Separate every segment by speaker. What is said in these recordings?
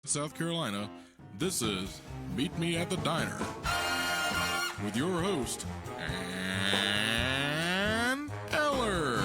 Speaker 1: South Carolina, this is Meet Me at the Diner with your host, Ann Eller.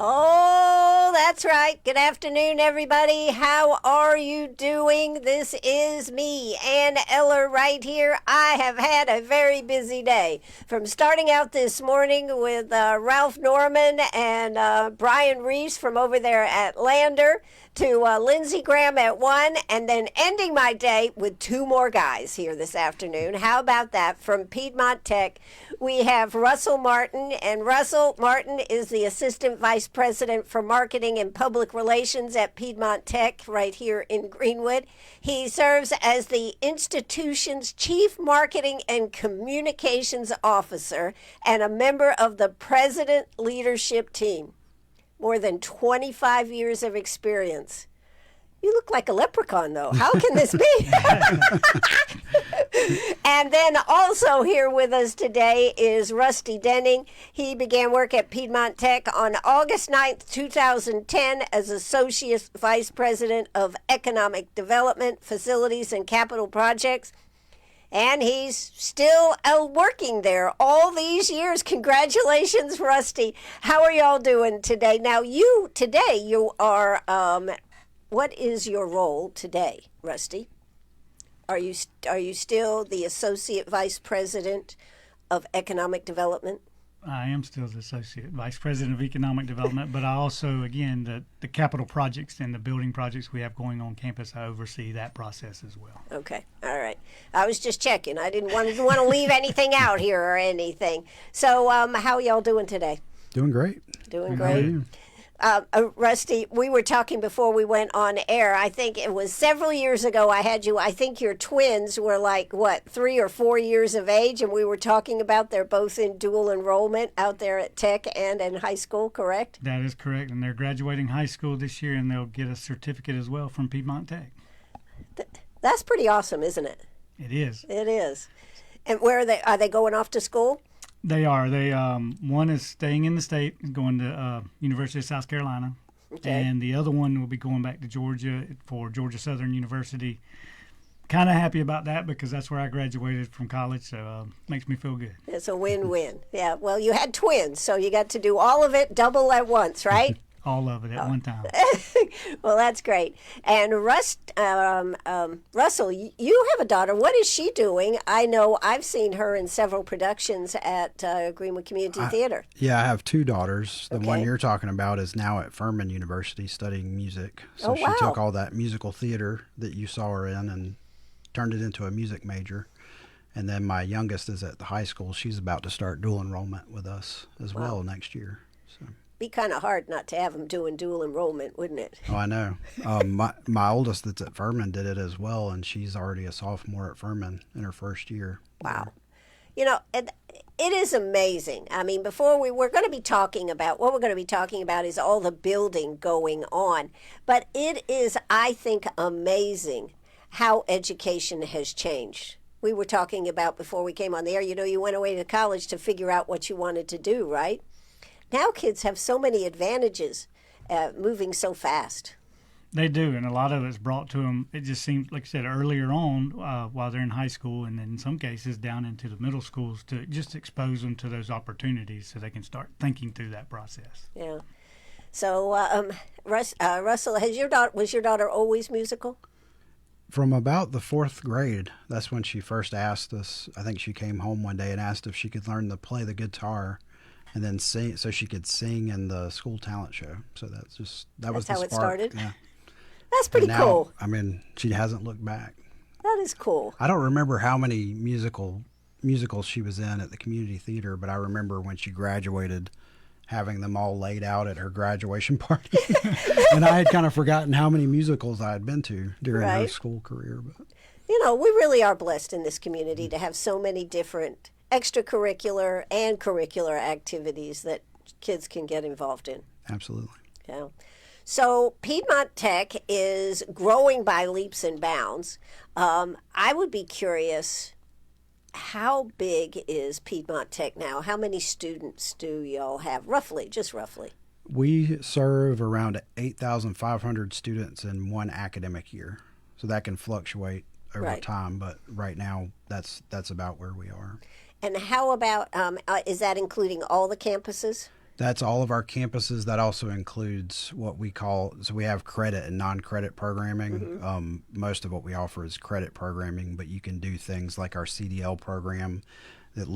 Speaker 2: Oh, that's right. Good afternoon, everybody. How are you doing? This is me, Ann Eller, right here. I have had a very busy day. From starting out this morning with Ralph Norman and Brian Reese from over there at Lander, to Lindsey Graham at 1, and then ending my day with two more guys here this afternoon. How about that? From Piedmont Tech, we have Russel Martin, and Russel Martin is the Assistant Vice President for Marketing and Public Relations at Piedmont Tech right here in Greenwood. He serves as the institution's Chief Marketing and Communications Officer and a member of the President Leadership Team. More than 25 years of experience. You look like a leprechaun, though. How can this be? And then also here with us today is Rusty Denning. He began work at Piedmont Tech on August 9th, 2010 as Associate Vice President of Economic Development, Facilities, and Capital Projects. And he's still working there all these years. Congratulations, Rusty. How are y'all doing today? Now, you are, what is your role today, Rusty? Are you still the Associate Vice President of Economic Development?
Speaker 3: I am still the Associate Vice President of Economic Development, but I also, again, the capital projects and the building projects we have going on campus, I oversee that process as well.
Speaker 2: Okay, all right. I was just checking. I didn't want to leave anything out here or anything. So how are y'all doing today?
Speaker 4: Doing great.
Speaker 2: Doing great. Rusty, we were talking before we went on air. I think it was several years ago I had you. I think your twins were like, 3 or 4 years of age, and we were talking about they're both in dual enrollment out there at Tech and in high school, correct?
Speaker 3: That is correct, and they're graduating high school this year, and they'll get a certificate as well from Piedmont Tech.
Speaker 2: That's pretty awesome, isn't it?
Speaker 3: It is.
Speaker 2: It is. And where are they? Are they going off to school?
Speaker 3: They are. They one is staying in the state, going to University of South Carolina,
Speaker 2: okay.
Speaker 3: And the other one will be going back to Georgia for Georgia Southern University. Kind of happy about that because that's where I graduated from college, so makes me feel good.
Speaker 2: It's a win-win. Yeah. Well, you had twins, so you got to do all of it double at once, right?
Speaker 3: All of it at one time.
Speaker 2: Well, that's great. And Russell, you have a daughter. What is she doing? I know I've seen her in several productions at Greenwood Community Theater.
Speaker 4: Yeah, I have two daughters. The
Speaker 2: Okay.
Speaker 4: one you're talking about is now at Furman University studying music. So
Speaker 2: wow.
Speaker 4: She took all that musical theater that you saw her in and turned it into a music major. And then my youngest is at the high school. She's about to start dual enrollment with us as well next year. So.
Speaker 2: Be kind of hard not to have them doing dual enrollment, wouldn't it?
Speaker 4: Oh, I know. My oldest that's at Furman did it as well, and she's already a sophomore at Furman in her first year.
Speaker 2: Wow. You know, it is amazing. I mean, we're going to be talking about, what we're going to be talking about is all the building going on. But it is, I think, amazing how education has changed. We were talking about before we came on the air, you went away to college to figure out what you wanted to do, right? Now kids have so many advantages moving so fast.
Speaker 3: They do, and a lot of it's brought to them, it just seems, like I said, earlier on while they're in high school, and in some cases down into the middle schools to just expose them to those opportunities so they can start thinking through that process.
Speaker 2: Yeah. So, Russell, was your daughter always musical?
Speaker 4: From about the 4th grade, that's when she first asked us. I think she came home one day and asked if she could learn to play the guitar and then sing, so she could sing in the school talent show. So that was the
Speaker 2: how
Speaker 4: spark.
Speaker 2: it started?
Speaker 4: Yeah.
Speaker 2: That's pretty cool.
Speaker 4: I mean, she hasn't looked back.
Speaker 2: That is cool.
Speaker 4: I don't remember how many musicals she was in at the community theater, but I remember when she graduated having them all laid out at her graduation party. And I had kind of forgotten how many musicals I had been to during her school career. But
Speaker 2: we really are blessed in this community to have so many different extracurricular and curricular activities that kids can get involved in.
Speaker 4: Absolutely.
Speaker 2: Yeah. So Piedmont Tech is growing by leaps and bounds. I would be curious, how big is Piedmont Tech now? How many students do y'all have, roughly, just roughly?
Speaker 4: We serve around 8,500 students in one academic year. So that can fluctuate over
Speaker 2: Right.
Speaker 4: time, but right now that's about where we are.
Speaker 2: And how about, is that including all the campuses?
Speaker 4: That's all of our campuses. That also includes what we call, so we have credit and non-credit programming. Most of what we offer is credit programming, but you can do things like our CDL program that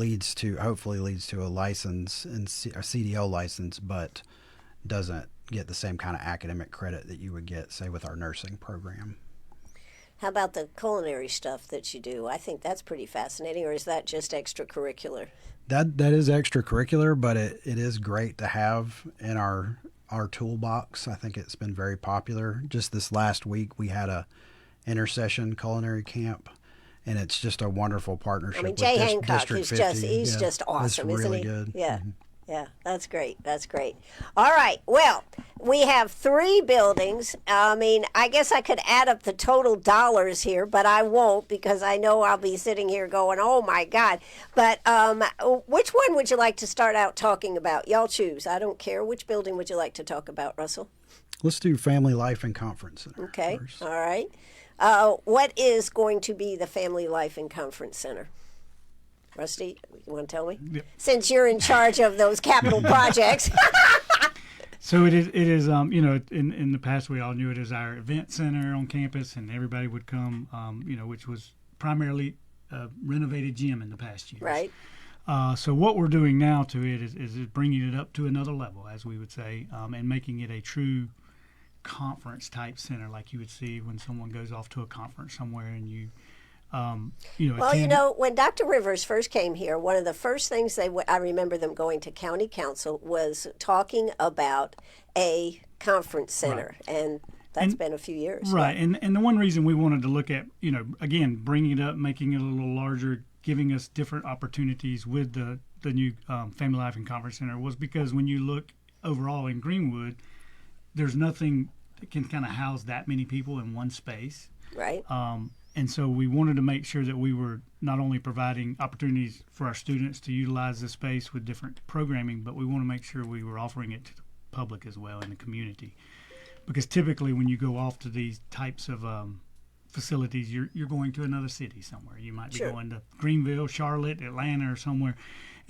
Speaker 4: hopefully leads to a license, and a CDL license, but doesn't get the same kind of academic credit that you would get, say, with our nursing program.
Speaker 2: How about the culinary stuff that you do? I think that's pretty fascinating, or is that just extracurricular?
Speaker 4: That is extracurricular, but it is great to have in our toolbox. I think it's been very popular. Just this last week, we had a intercession culinary camp, and it's just a wonderful partnership.
Speaker 2: I mean,
Speaker 4: with
Speaker 2: Jay Hancock
Speaker 4: District
Speaker 2: is
Speaker 4: 50.
Speaker 2: he's
Speaker 4: Yeah,
Speaker 2: just awesome,
Speaker 4: it's
Speaker 2: isn't
Speaker 4: really
Speaker 2: he?
Speaker 4: good.
Speaker 2: Yeah.
Speaker 4: Mhm.
Speaker 2: Yeah, that's great. That's great. All right. Well, we have 3 buildings. I mean, I guess I could add up the total dollars here, but I won't because I know I'll be sitting here going, oh my God. But which one would you like to start out talking about? Y'all choose. I don't care. Which building would you like to talk about, Russell?
Speaker 4: Let's do Family Life and Conference Center.
Speaker 2: Okay.
Speaker 4: First.
Speaker 2: All right. What is going to be the Family Life and Conference Center? Rusty, you want to tell me?
Speaker 3: Yep.
Speaker 2: Since you're in charge of those capital projects.
Speaker 3: So it is you know, in the past we all knew it as our event center on campus, and everybody would come, you know, which was primarily a renovated gym in the past years.
Speaker 2: Right.
Speaker 3: So what we're doing now to it is bringing it up to another level, as we would say, and making it a true conference type center, like you would see when someone goes off to a conference somewhere and you know,
Speaker 2: Well, you
Speaker 3: attend.
Speaker 2: know, when Dr. Rivers first came here, one of the first things I remember them going to county council was talking about a conference center, and that's been a few years.
Speaker 3: Right, and the one reason we wanted to look at, you know, again, bringing it up, making it a little larger, giving us different opportunities with the new Family Life and Conference Center was because when you look overall in Greenwood, there's nothing that can kind of house that many people in one space.
Speaker 2: Right.
Speaker 3: And so we wanted to make sure that we were not only providing opportunities for our students to utilize the space with different programming, but we want to make sure we were offering it to the public as well in the community. Because typically when you go off to these types of facilities, you're going to another city somewhere. You might be
Speaker 2: Sure.
Speaker 3: going to Greenville, Charlotte, Atlanta, or somewhere.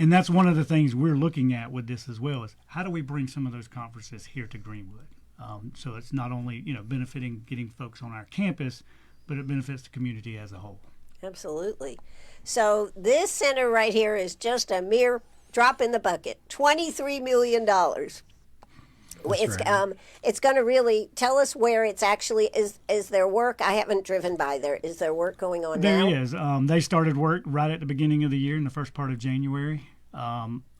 Speaker 3: And that's one of the things we're looking at with this as well, is how do we bring some of those conferences here to Greenwood? So it's not only, you know, benefiting getting folks on our campus, but it benefits the community as a whole.
Speaker 2: Absolutely. So this center right here is just a mere drop in the bucket. $23 million. It's
Speaker 4: right.
Speaker 2: It's going to really tell us where it's actually is there work. I haven't driven by there. Is there work going on now?
Speaker 3: There is. They started work right at the beginning of the year in the first part of January.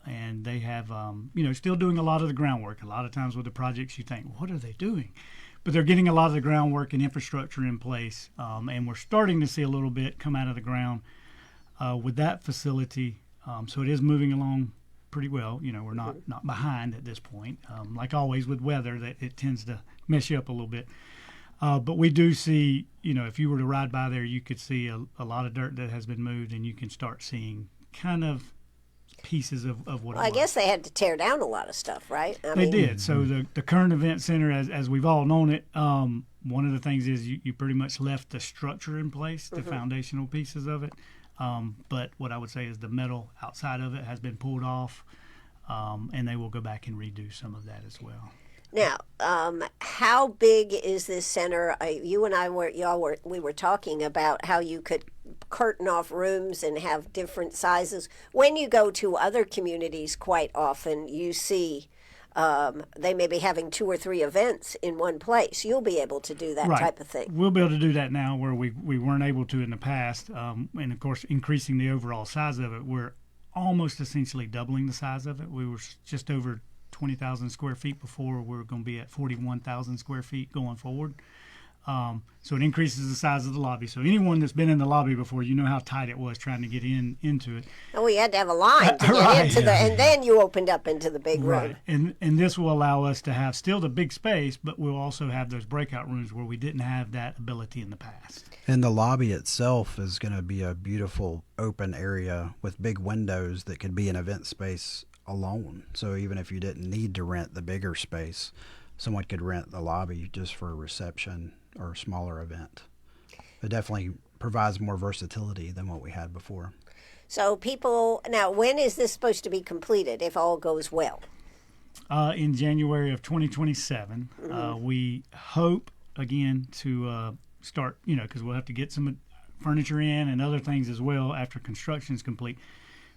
Speaker 3: And they have, you know, still doing a lot of the groundwork. A lot of times with the projects you think, what are they doing? But they're getting a lot of the groundwork and infrastructure in place. And we're starting to see a little bit come out of the ground with that facility. So it is moving along pretty well. You know, we're not behind at this point. Like always with weather, that it tends to mess you up a little bit. But we do see, you know, if you were to ride by there, you could see a lot of dirt that has been moved, and you can start seeing kind of pieces of what
Speaker 2: Well,
Speaker 3: it
Speaker 2: I
Speaker 3: was.
Speaker 2: guess they had to tear down a lot of stuff, right?
Speaker 3: They did. So the current event center, as we've all known it, one of the things is you pretty much left the structure in place, the foundational pieces of it. But what I would say is the metal outside of it has been pulled off, and they will go back and redo some of that as well.
Speaker 2: Now, how big is this center? You and I we were talking about how you could curtain off rooms and have different sizes. When you go to other communities, quite often you see they may be having 2 or 3 events in one place. You'll be able to do that
Speaker 3: Right.
Speaker 2: type of thing.
Speaker 3: We'll be able to do that now where we weren't able to in the past. And of course, increasing the overall size of it, we're almost essentially doubling the size of it. We were just over 20,000 square feet before. We're going to be at 41,000 square feet going forward. So it increases the size of the lobby. So anyone that's been in the lobby before, you know how tight it was trying to get into it.
Speaker 2: Oh, we had to have a line to get
Speaker 3: Right.
Speaker 2: into and then you opened up into the big room.
Speaker 3: Right. And this will allow us to have still the big space, but we'll also have those breakout rooms where we didn't have that ability in the past.
Speaker 4: And the lobby itself is going to be a beautiful open area with big windows that could be an event space alone. So even if you didn't need to rent the bigger space, someone could rent the lobby just for a reception or a smaller event. It definitely provides more versatility than what we had before.
Speaker 2: So now when is this supposed to be completed if all goes well?
Speaker 3: In January of 2027, we hope again to start, because we'll have to get some furniture in and other things as well after construction is complete.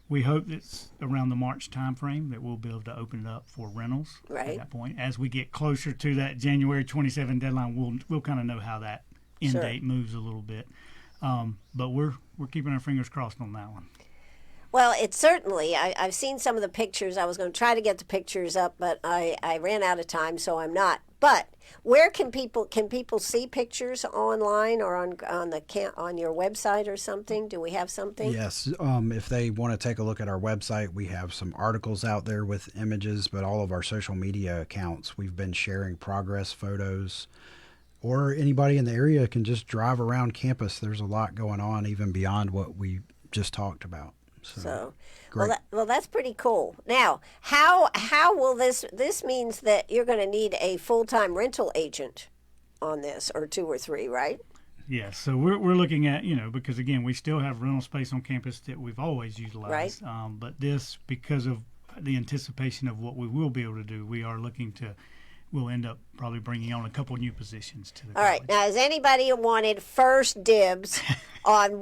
Speaker 3: We hope it's around the March timeframe that we'll be able to open it up for rentals
Speaker 2: Right.
Speaker 3: at that point. As we get closer to that January 27 deadline, we'll kind of know how that end
Speaker 2: Sure.
Speaker 3: date moves a little bit. But we're keeping our fingers crossed on that one.
Speaker 2: Well, it's certainly, I've seen some of the pictures. I was going to try to get the pictures up, but I ran out of time, so I'm not. But where can people see pictures online or on your website or something? Do we have something?
Speaker 4: Yes. If they want to take a look at our website, we have some articles out there with images, but all of our social media accounts, we've been sharing progress photos, or anybody in the area can just drive around campus. There's a lot going on even beyond what we just talked about.
Speaker 2: So,
Speaker 4: great.
Speaker 2: well, that's pretty cool. Now, how will this means that you're going to need a full-time rental agent on this, or 2 or 3, right?
Speaker 3: Yes, so we're looking at, because again, we still have rental space on campus that we've always utilized.
Speaker 2: Right.
Speaker 3: But this, because of the anticipation of what we will be able to do, we'll end up probably bringing on a couple new positions to the
Speaker 2: All right.
Speaker 3: college.
Speaker 2: Now, has anybody wanted first dibs on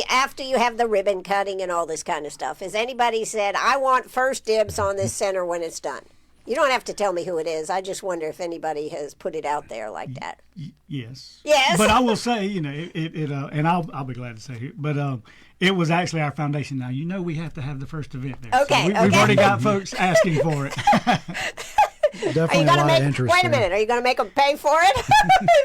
Speaker 2: after you have the ribbon cutting and all this kind of stuff? Has anybody said, I want first dibs on this center when it's done? You don't have to tell me who it is. I just wonder if anybody has put it out there like that.
Speaker 3: Yes.
Speaker 2: Yes.
Speaker 3: But I will say, and I'll be glad to say it, but it was actually our foundation. Now, we have to have the first event there.
Speaker 2: Okay,
Speaker 3: So we've
Speaker 2: okay.
Speaker 3: already got folks asking for it.
Speaker 4: Definitely a lot of interest
Speaker 2: wait a
Speaker 4: there.
Speaker 2: minute, are you going to make them pay for it?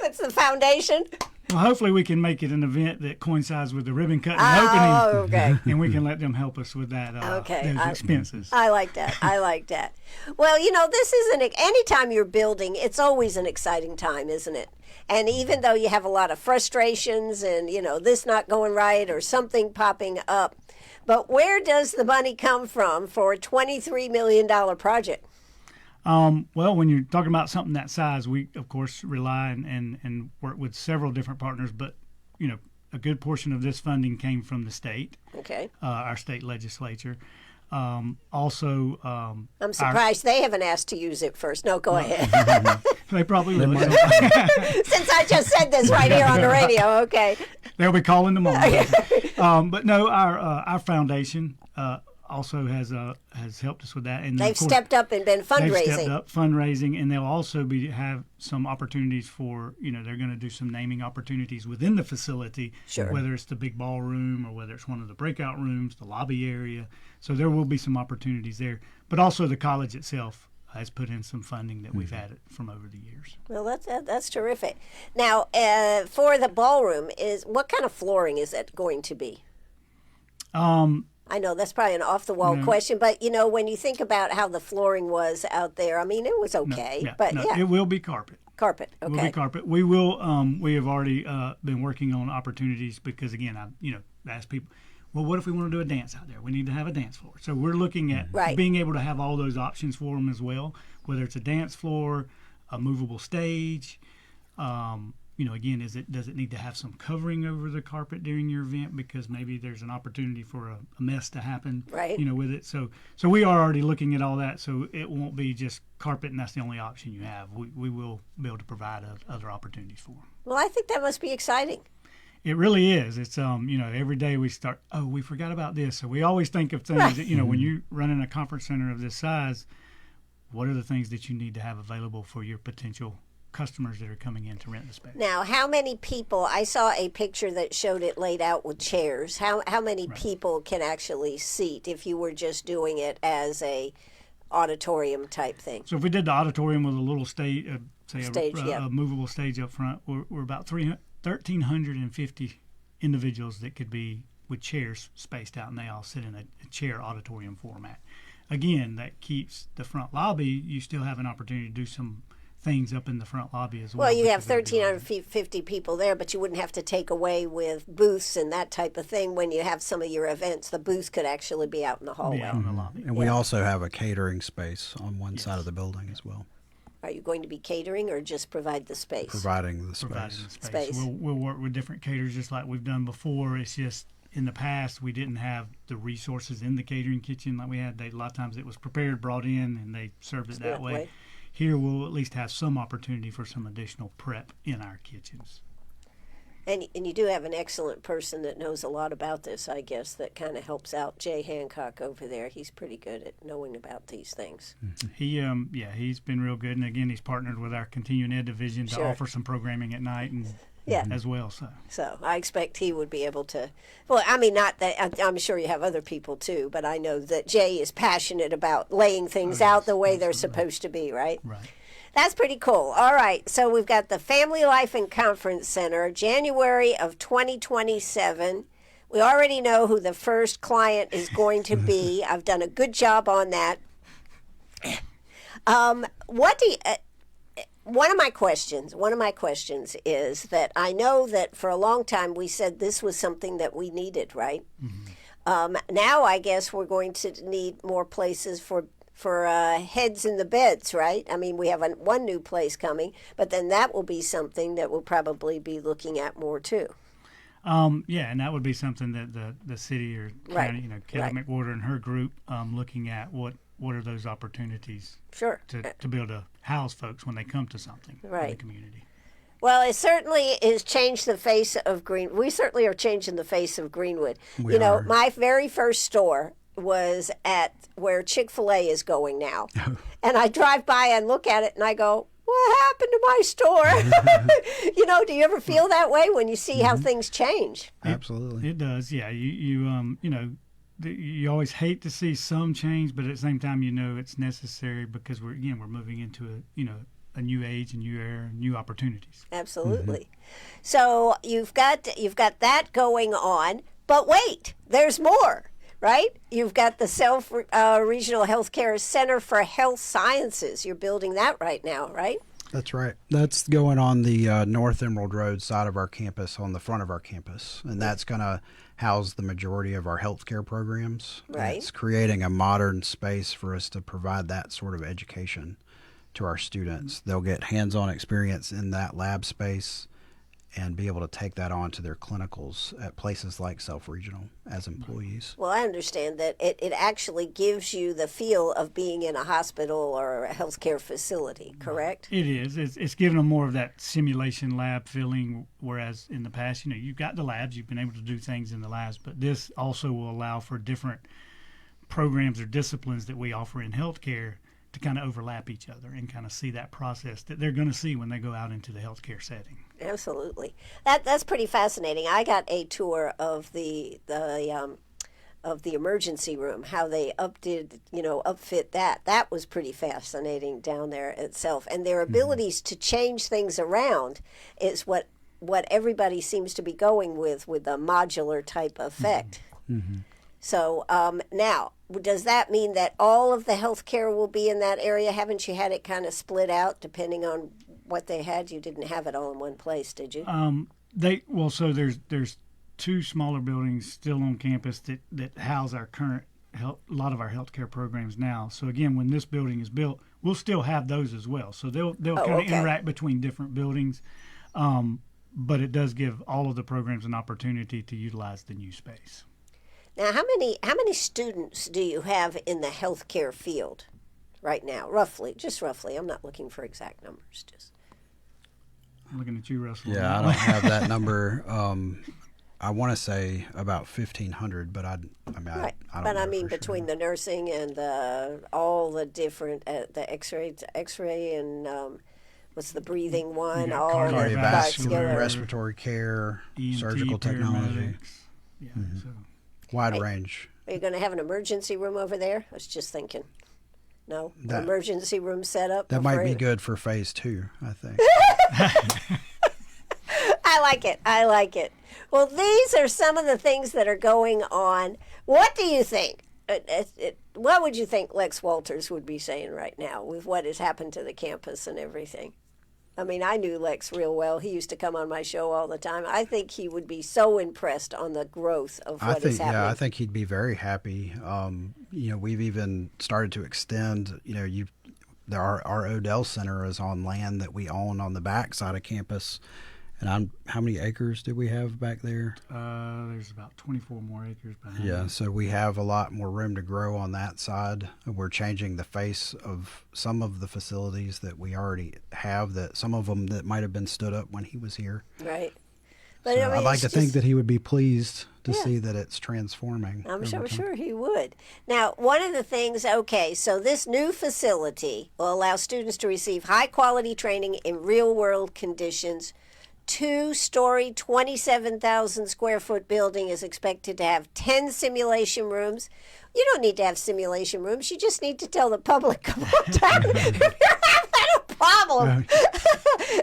Speaker 2: It's the foundation.
Speaker 3: Well, hopefully we can make it an event that coincides with the ribbon cutting
Speaker 2: Oh,
Speaker 3: and opening.
Speaker 2: okay.
Speaker 3: And we can let them help us with that,
Speaker 2: Okay,
Speaker 3: those expenses.
Speaker 2: I like that. I like that. Well, this isn't, anytime you're building, it's always an exciting time, isn't it? And even though you have a lot of frustrations and, this not going right or something popping up, but where does the money come from for a $23 million project?
Speaker 3: Well, when you're talking about something that size, we, of course, rely and work with several different partners, but, a good portion of this funding came from the state,
Speaker 2: Okay.
Speaker 3: our state legislature. Also,
Speaker 2: I'm surprised they haven't asked to use it first. No, go ahead.
Speaker 3: they probably will.
Speaker 2: Since I just said this right here on the radio, okay.
Speaker 3: They'll be calling tomorrow. But no, our foundation also has helped us with that, and
Speaker 2: They've
Speaker 3: of course,
Speaker 2: stepped up and been fundraising.
Speaker 3: They've stepped up fundraising, and they'll also have some opportunities for, they're going to do some naming opportunities within the facility,
Speaker 2: Sure.
Speaker 3: whether it's the big ballroom or whether it's one of the breakout rooms, the lobby area. So there will be some opportunities there. But also the college itself has put in some funding that we've had from over the years.
Speaker 2: Well, that's terrific. Now, for the ballroom, what kind of flooring is it going to be? I know that's probably an off-the-wall question, but when you think about how the flooring was out there, I mean, it was okay.
Speaker 3: It will be carpet.
Speaker 2: Carpet. Okay.
Speaker 3: It will be carpet. We will. We have already been working on opportunities because, again, I ask people, well, what if we want to do a dance out there? We need to have a dance floor. So we're looking at being able to have all those options for them as well, whether it's a dance floor, a movable stage. Again, does it need to have some covering over the carpet during your event because maybe there's an opportunity for a mess to happen,
Speaker 2: right?
Speaker 3: With it. So we are already looking at all that. So it won't be just carpet and that's the only option you have. We will be able to provide other opportunities for them.
Speaker 2: Well, I think that must be exciting.
Speaker 3: It really is. It's every day we start. Oh, we forgot about this. So we always think of things that when you're running a conference center of this size, what are the things that you need to have available for your potential customers that are coming in to rent the space.
Speaker 2: Now, how many people, I saw a picture that showed it laid out with chairs. How many people can actually seat if you were just doing it as a auditorium type thing.
Speaker 3: So if we did the auditorium with a little stage, say
Speaker 2: Stage, yeah.
Speaker 3: a movable stage up front, we're about 1,350 individuals that could be with chairs spaced out, and they all sit in a chair auditorium format. Again, that keeps the front lobby. You still have an opportunity to do some things up in the front lobby as well.
Speaker 2: Well, you have
Speaker 3: because it'll be
Speaker 2: 1,350 people there, but you wouldn't have to take away with booths and that type of thing. When you have some of your events, the booth could actually be out in the hallway.
Speaker 3: out in the lobby.
Speaker 4: And we also have a catering space on one side
Speaker 3: Yes.
Speaker 4: of the building as well,
Speaker 2: Are you going to be catering or just provide the space?
Speaker 4: providing the
Speaker 3: Providing
Speaker 4: space.
Speaker 3: the space.
Speaker 2: Space.
Speaker 3: We'll work with different caterers just like we've done before. It's just in the past we didn't have the resources in the catering kitchen like we had. A lot of times it was prepared, brought in, and they served it that way. Here we'll at least have some opportunity for some additional prep in our kitchens.
Speaker 2: And you do have an excellent person that knows a lot about this, I guess, that kind of helps out Jay Hancock over there. He's pretty good at knowing about these things.
Speaker 3: He's been real good, and again he's partnered with our continuing ed division to
Speaker 2: Sure.
Speaker 3: offer some programming at night and
Speaker 2: Yeah.
Speaker 3: as well.
Speaker 2: So I expect he would be able to. Well, I mean, not that I'm sure you have other people too, but I know that Jay is passionate about laying things out the way they're supposed to be, right?
Speaker 3: Right.
Speaker 2: That's pretty cool. All right, so we've got the Family Life and Conference Center, January of 2027. We already know who the first client is going to be. I've done a good job on that. What do you, one of my questions is that I know that for a long time we said this was something that we needed, right? Now I guess we're going to need more places for heads in the beds, right? I mean, we have one new place coming, but then that will be something that we'll probably be looking at more too.
Speaker 3: And that would be something that the city or county,
Speaker 2: Right.
Speaker 3: Kelly
Speaker 2: Right.
Speaker 3: McWhorter and her group, looking at what are those opportunities
Speaker 2: Sure.
Speaker 3: to be able to house folks when they come to something in the
Speaker 2: Right.
Speaker 3: community.
Speaker 2: Well, it certainly has changed the face of We certainly are changing the face of Greenwood.
Speaker 4: We
Speaker 2: know,
Speaker 4: are.
Speaker 2: my very first store was at where Chick-fil-A is going now. And I drive by and look at it and I go, what happened to my store? Do you ever feel that way when you see how things change?
Speaker 4: Absolutely.
Speaker 3: It does, yeah. You always hate to see some change, but at the same time, it's necessary because we're moving into a new age, a new era, new opportunities.
Speaker 2: Absolutely. So you've got that going on, but wait, there's more. Right? You've got the Regional Healthcare Center for Health Sciences. You're building that right now, right?
Speaker 4: That's right. That's going on the North Emerald Road side of our campus, on the front of our campus. And that's going to house the majority of our healthcare programs.
Speaker 2: Right.
Speaker 4: It's creating a modern space for us to provide that sort of education to our students. They'll get hands-on experience in that lab space and be able to take that on to their clinicals at places like Self Regional as employees.
Speaker 2: Well, I understand that it actually gives you the feel of being in a hospital or a healthcare facility, correct?
Speaker 3: It is. It's giving them more of that simulation lab feeling, whereas in the past, you've got the labs, you've been able to do things in the labs, but this also will allow for different programs or disciplines that we offer in healthcare to kind of overlap each other and kind of see that process that they're going to see when they go out into the healthcare setting.
Speaker 2: Absolutely. That's pretty fascinating. I got a tour of the emergency room, how they upfit that. That was pretty fascinating down there itself. And their abilities to change things around is what everybody seems to be going with the modular type effect. So now, does that mean that all of the healthcare will be in that area? Haven't you had it kind of split out depending on what they had? You didn't have it all in one place, did you?
Speaker 3: So there's two smaller buildings still on campus that house our current a lot of our healthcare programs now. So again, when this building is built, we'll still have those as well. So they'll kind of interact between different buildings, but it does give all of the programs an opportunity to utilize the new space.
Speaker 2: Now, how many students do you have in the healthcare field right now? Roughly, just roughly. I'm not looking for exact numbers. Just.
Speaker 3: I'm looking at you, Russell.
Speaker 4: Yeah, I don't have that number. I want to say about 1,500, but I don't
Speaker 2: Right.
Speaker 4: know.
Speaker 2: But I mean,
Speaker 4: for
Speaker 2: between
Speaker 4: sure.
Speaker 2: the nursing and all the different the X-ray and what's the breathing one?
Speaker 3: got
Speaker 2: All the
Speaker 3: cardiovascular,
Speaker 4: respiratory care,
Speaker 3: EMT,
Speaker 4: surgical technology,
Speaker 3: paramedics. Yeah. So
Speaker 4: wide range.
Speaker 2: Are you going to have an emergency room over there? I was just thinking. No?
Speaker 4: That-
Speaker 2: Emergency room setup?
Speaker 4: That might be
Speaker 2: Afraid?
Speaker 4: good for phase 2, I think.
Speaker 2: I like it. I like it. Well, these are some of the things that are going on. What do you think? What would you think Lex Walters would be saying right now with what has happened to the campus and everything? I mean, I knew Lex real well. He used to come on my show all the time. I think he would be so impressed on the growth of what is happening.
Speaker 4: Yeah, I think he'd be very happy. We've even started to extend, our Odell Center is on land that we own on the back side of campus. And how many acres do we have back there?
Speaker 3: There's about 24 more acres behind.
Speaker 4: Yeah, so we have a lot more room to grow on that side. We're changing the face of some of the facilities that we already have, that some of them that might have been stood up when he was here.
Speaker 2: Right. But
Speaker 4: So
Speaker 2: I mean,
Speaker 4: I'd like
Speaker 2: it's
Speaker 4: to think
Speaker 2: just-
Speaker 4: that he would be pleased to
Speaker 2: Yeah.
Speaker 4: see that it's transforming.
Speaker 2: I'm
Speaker 4: over
Speaker 2: sure,
Speaker 4: time.
Speaker 2: sure he would. Now, one of the things, okay, so this new facility will allow students to receive high quality training in real world conditions. 2-story, 27,000 square foot building is expected to have 10 simulation rooms. You don't need to have simulation rooms. You just need to tell the public, come on down. You're having a problem.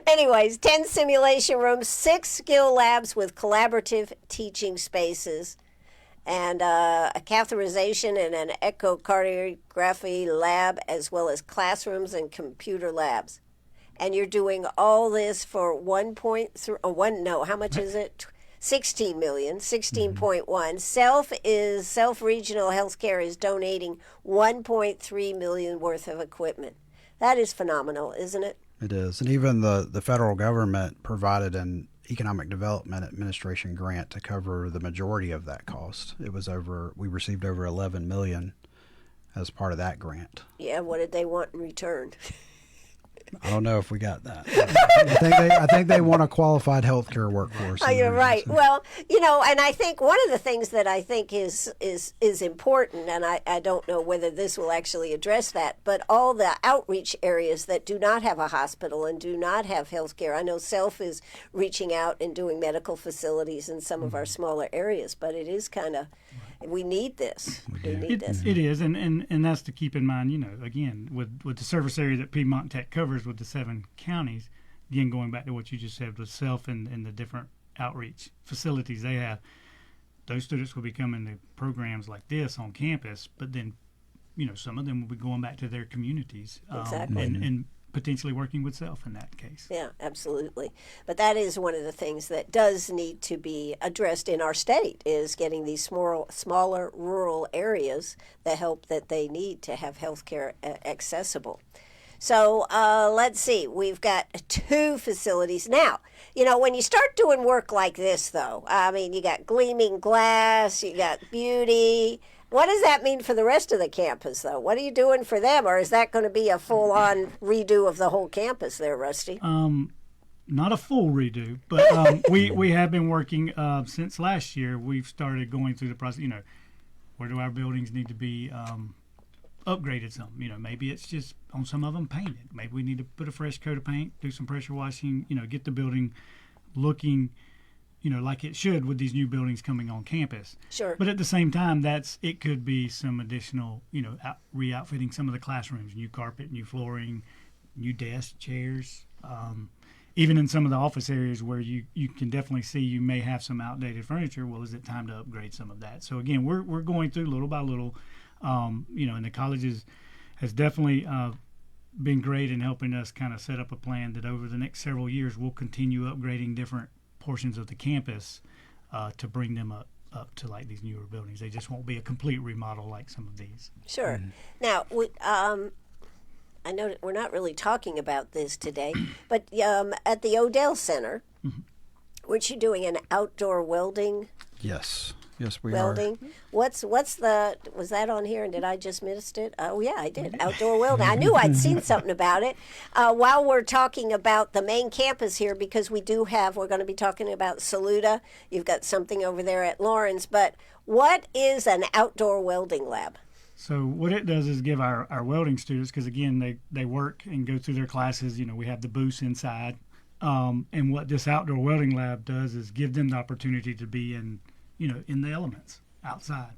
Speaker 2: Anyways, 10 simulation rooms, 6 skill labs with collaborative teaching spaces, and a catheterization and an echocardiography lab, as well as classrooms and computer labs. And you're doing all this for 1.3, no, how much is it? 16 million, 16.1. Self Regional Healthcare is donating 1.3 million worth of equipment. That is phenomenal, isn't it?
Speaker 4: It is. And even the federal government provided an Economic Development Administration grant to cover the majority of that cost. We received over 11 million as part of that grant.
Speaker 2: Yeah, what did they want in return?
Speaker 4: I don't know if we got that. I think they want a qualified healthcare workforce.
Speaker 2: Oh, you're right. Well, and I think one of the things that I think is important, and I don't know whether this will actually address that, but all the outreach areas that do not have a hospital and do not have health care. I know SELF is reaching out and doing medical facilities in some of our smaller areas, but it is kind of, we need this. We need this.
Speaker 3: It is, and that's to keep in mind, again, with the service area that Piedmont Tech covers with the 7 counties, again, going back to what you just said with SELF and the different outreach facilities they have, those students will be coming to programs like this on campus, but then, some of them will be going back to their communities.
Speaker 2: Exactly.
Speaker 3: And potentially working with SELF in that case.
Speaker 2: Yeah, absolutely. But that is one of the things that does need to be addressed in our state, is getting these smaller rural areas the help that they need to have health care accessible. So let's see. We've got 2 facilities. Now, when you start doing work like this, though, I mean, you got gleaming glass, you got beauty. What does that mean for the rest of the campus, though? What are you doing for them? Or is that going to be a full-on redo of the whole campus there, Rusty?
Speaker 3: Not a full redo, but we have been working since last year. We've started going through the process, where do our buildings need to be upgraded some? Maybe it's just on some of them painted. Maybe we need to put a fresh coat of paint, do some pressure washing, get the building looking, like it should with these new buildings coming on campus.
Speaker 2: Sure.
Speaker 3: But at the same time, it could be some additional, re-outfitting some of the classrooms, new carpet, new flooring, new desks, chairs. Even in some of the office areas where you can definitely see you may have some outdated furniture, well, is it time to upgrade some of that? So again, we're going through little by little, and the college has definitely been great in helping us kind of set up a plan that over the next several years we'll continue upgrading different portions of the campus to bring them up to like these newer buildings. They just won't be a complete remodel like some of these.
Speaker 2: Sure. Now, I know that we're not really talking about this today, but at the Odell Center, weren't you doing an outdoor welding?
Speaker 4: Yes, we
Speaker 2: Welding. Was that on here, and did I just missed it? Oh yeah, I did. Outdoor welding. I knew I'd seen something about it. While we're talking about the main campus here, because we're going to be talking about Saluda. You've got something over there at Lawrence, but what is an outdoor welding lab?
Speaker 3: So what it does is give our welding students, because again, they work and go through their classes, we have the booths inside. And what this outdoor welding lab does is give them the opportunity to be in the elements outside.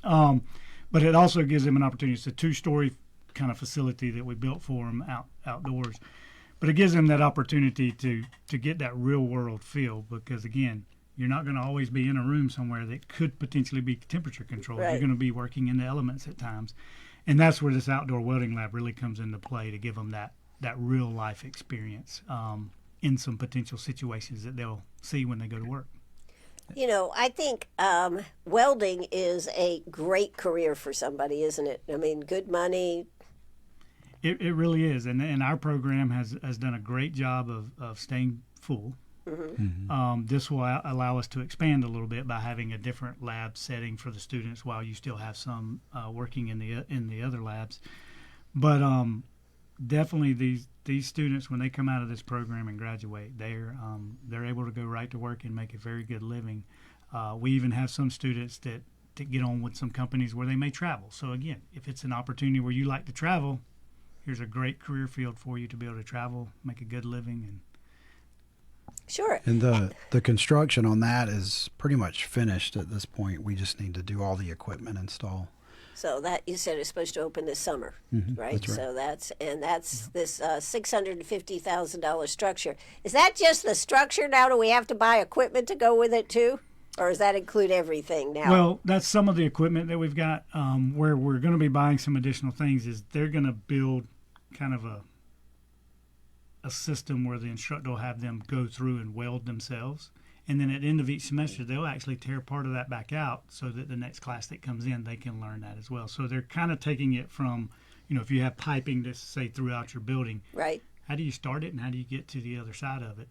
Speaker 3: But it also gives them an opportunity. It's a 2-story kind of facility that we built for them outdoors. But it gives them that opportunity to get that real world feel, because again, you're not going to always be in a room somewhere that could potentially be temperature controlled.
Speaker 2: Right.
Speaker 3: You're going to be working in the elements at times. And that's where this outdoor welding lab really comes into play, to give them that real life experience in some potential situations that they'll see when they go to work.
Speaker 2: You know, I think welding is a great career for somebody, isn't it? I mean, good money.
Speaker 3: It really is. And our program has done a great job of staying full. This will allow us to expand a little bit by having a different lab setting for the students, while you still have some working in the other labs. But definitely these students, when they come out of this program and graduate, they're able to go right to work and make a very good living. We even have some students that get on with some companies where they may travel. So again, if it's an opportunity where you like to travel, here's a great career field for you to be able to travel, make a good living. And
Speaker 2: Sure.
Speaker 4: And the construction on that is pretty much finished at this point. We just need to do all the equipment install.
Speaker 2: So that, you said, is supposed to open this summer, right?
Speaker 4: That's right.
Speaker 2: So that's this $650,000 structure. Is that just the structure? Now, do we have to buy equipment to go with it too, or does that include everything now?
Speaker 3: Well, that's some of the equipment that we've got. Where we're going to be buying some additional things is they're going to build kind of a system where the instructor will have them go through and weld themselves. And then at the end of each semester, they'll actually tear part of that back out so that the next class that comes in, they can learn that as well. So they're kind of taking it from, if you have piping to say throughout your building,
Speaker 2: right?
Speaker 3: How do you start it and how do you get to the other side of it?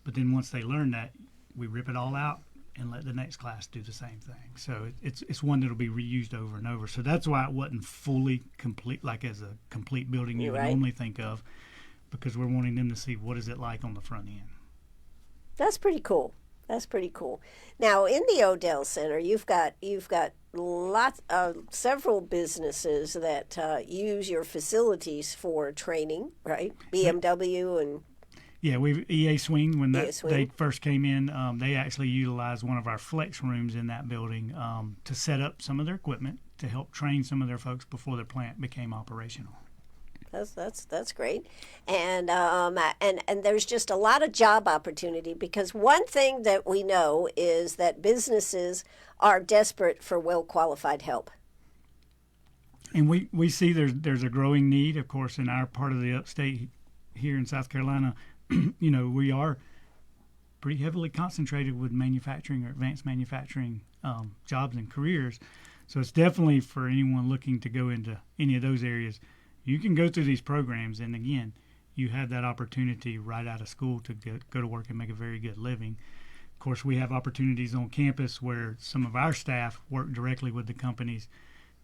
Speaker 3: But then once they learn that, we rip it all out and let the next class do the same thing. So it's one that'll be reused over and over. So that's why it wasn't fully complete, like as a complete building you would normally think of, because we're wanting them to see what is it like on the front end.
Speaker 2: That's pretty cool. That's pretty cool. Now, in the Odell Center, you've got several businesses that use your facilities for training, right? BMW and
Speaker 3: we've EA Swing. When
Speaker 2: Swing.
Speaker 3: They first came in, they actually utilized one of our flex rooms in that building to set up some of their equipment to help train some of their folks before their plant became operational.
Speaker 2: That's great, and there's just a lot of job opportunity, because one thing that we know is that businesses are desperate for well-qualified help.
Speaker 3: And we see there's a growing need, of course, in our part of the upstate here in South Carolina. We are pretty heavily concentrated with manufacturing or advanced manufacturing jobs and careers. So it's definitely for anyone looking to go into any of those areas. You can go through these programs, and again, you have that opportunity right out of school to go to work and make a very good living. Of course, we have opportunities on campus where some of our staff work directly with the companies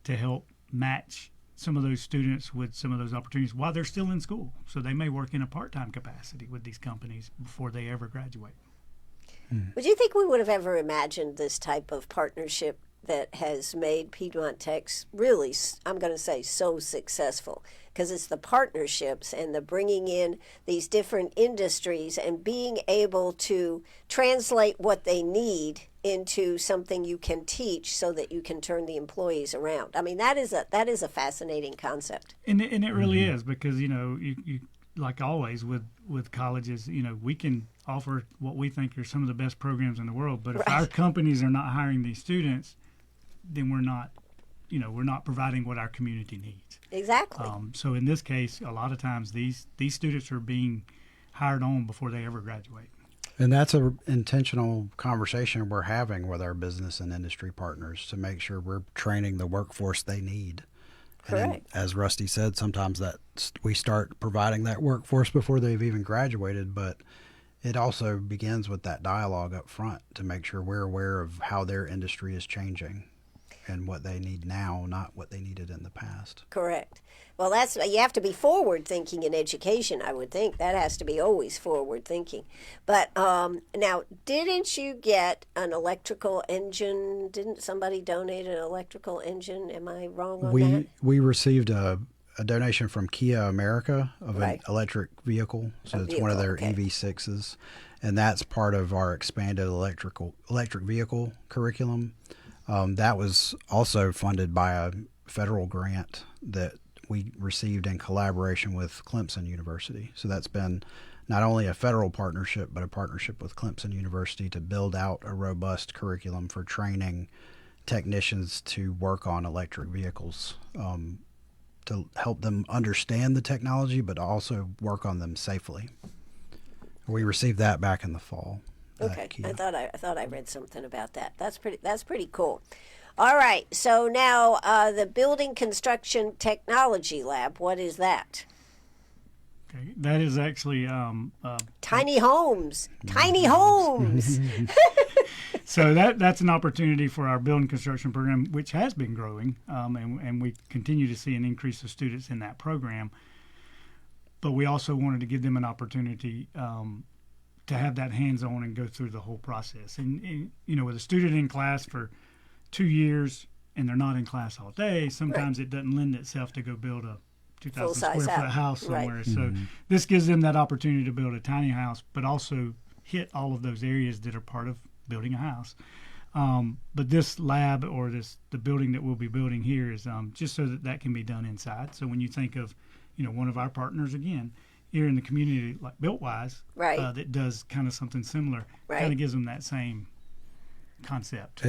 Speaker 3: to help match some of those students with some of those opportunities while they're still in school. So they may work in a part-time capacity with these companies before they ever graduate.
Speaker 2: Would you think we would have ever imagined this type of partnership that has made Piedmont Techs really, I'm going to say, so successful? Because it's the partnerships and the bringing in these different industries and being able to translate what they need into something you can teach so that you can turn the employees around. I mean, that is a fascinating concept.
Speaker 3: And it really is, because, you like always with colleges, we can offer what we think are some of the best programs in the world. But if our companies are not hiring these students, then we're not providing what our community needs.
Speaker 2: Exactly.
Speaker 3: So in this case, a lot of times these students are being hired on before they ever graduate.
Speaker 4: And that's an intentional conversation we're having with our business and industry partners to make sure we're training the workforce they need.
Speaker 2: Correct.
Speaker 4: And as Rusty said, sometimes that we start providing that workforce before they've even graduated, but it also begins with that dialogue up front to make sure we're aware of how their industry is changing and what they need now, not what they needed in the past.
Speaker 2: Correct. Well, you have to be forward thinking in education, I would think. That has to be always forward thinking. But now, didn't you get an electrical engine? Didn't somebody donate an electrical engine? Am I wrong on that?
Speaker 4: We received a donation from Kia America of an electric vehicle. So it's one of their EV6s. And that's part of our expanded electric vehicle curriculum. That was also funded by a federal grant that we received in collaboration with Clemson University. So that's been not only a federal partnership, but a partnership with Clemson University to build out a robust curriculum for training technicians to work on electric vehicles, to help them understand the technology, but also work on them safely. We received that back in the fall.
Speaker 2: Okay, I thought I read something about that. That's pretty cool. All right, so now the Building Construction Technology Lab. What is that?
Speaker 3: Okay, that is actually
Speaker 2: Tiny homes. Tiny homes.
Speaker 3: so that's an opportunity for our building construction program, which has been growing, and we continue to see an increase of students in that program. But we also wanted to give them an opportunity to have that hands-on and go through the whole process. And with a student in class for 2 years and they're not in class all day, sometimes it doesn't lend itself to go build a 2,000 square foot house somewhere. Right. So this gives them that opportunity to build a tiny house, but also hit all of those areas that are part of building a house. But this lab or the building that we'll be building here is just so that can be done inside. So when you think of, one of our partners, again, here in the community, like BuiltWise, that does kind of something similar, kind of gives them that same concept.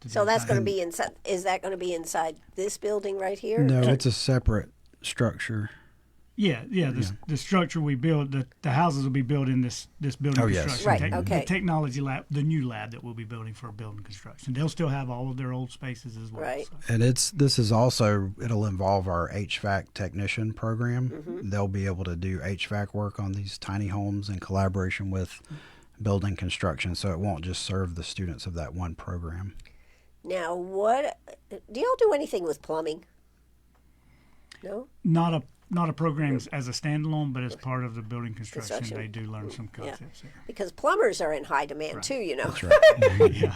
Speaker 2: So that's going to be inside. Is that going to be inside this building right here?
Speaker 4: No, it's a separate structure.
Speaker 3: Yeah. The structure we build, the houses will be built in this building construction.
Speaker 2: Right.
Speaker 3: The technology lab, the new lab that we'll be building for building construction. They'll still have all of their old spaces as well.
Speaker 2: Right.
Speaker 3: So.
Speaker 4: And it'll involve our HVAC technician program. Mm-hmm. They'll be able to do HVAC work on these tiny homes in collaboration with building construction, so it won't just serve the students of that one program.
Speaker 2: Now, do y'all do anything with plumbing? No?
Speaker 3: Not a program as a standalone, but as part of the building construction. They do learn some concepts there.
Speaker 2: Because plumbers are in high demand too,
Speaker 4: That's right.
Speaker 3: Yeah.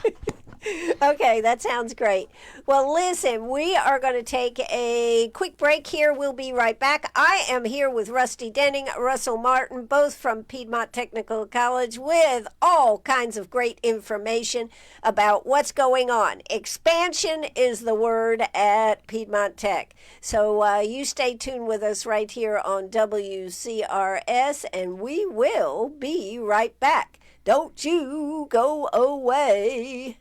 Speaker 2: Okay, that sounds great. Well, listen, we are going to take a quick break here. We'll be right back. I am here with Rusty Denning, Russell Martin, both from Piedmont Technical College, with all kinds of great information about what's going on. Expansion is the word at Piedmont Tech. So you stay tuned with us right here on WCRS, and we will be right back. Don't you go away.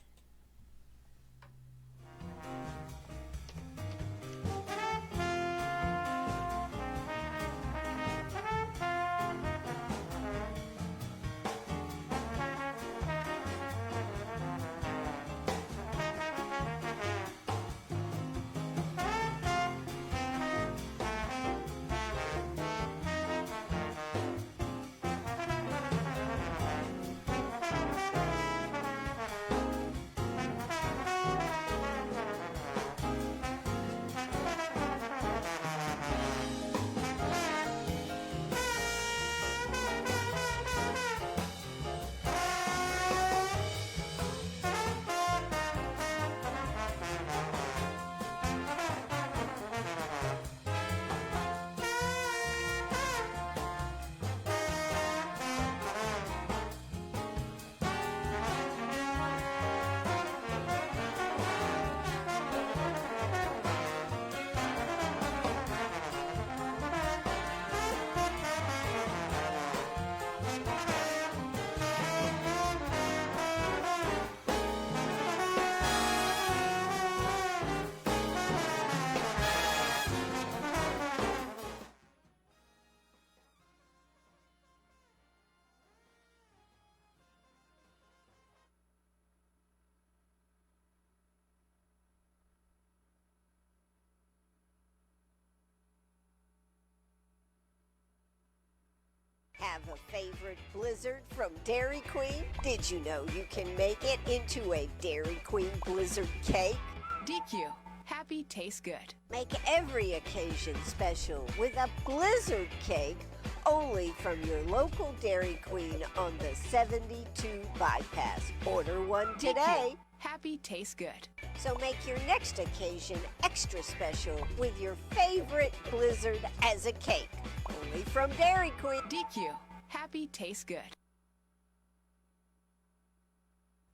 Speaker 2: Have a favorite blizzard from Dairy Queen? Did you know you can make it into a Dairy Queen blizzard cake?
Speaker 5: DQ. Happy tastes good.
Speaker 2: Make every occasion special with a blizzard cake only from your local Dairy Queen on the 72 bypass. Order one today.
Speaker 5: DQ. Happy tastes good.
Speaker 2: So make your next occasion extra special with your favorite blizzard as a cake. Only from Dairy Queen.
Speaker 5: DQ. Happy tastes good.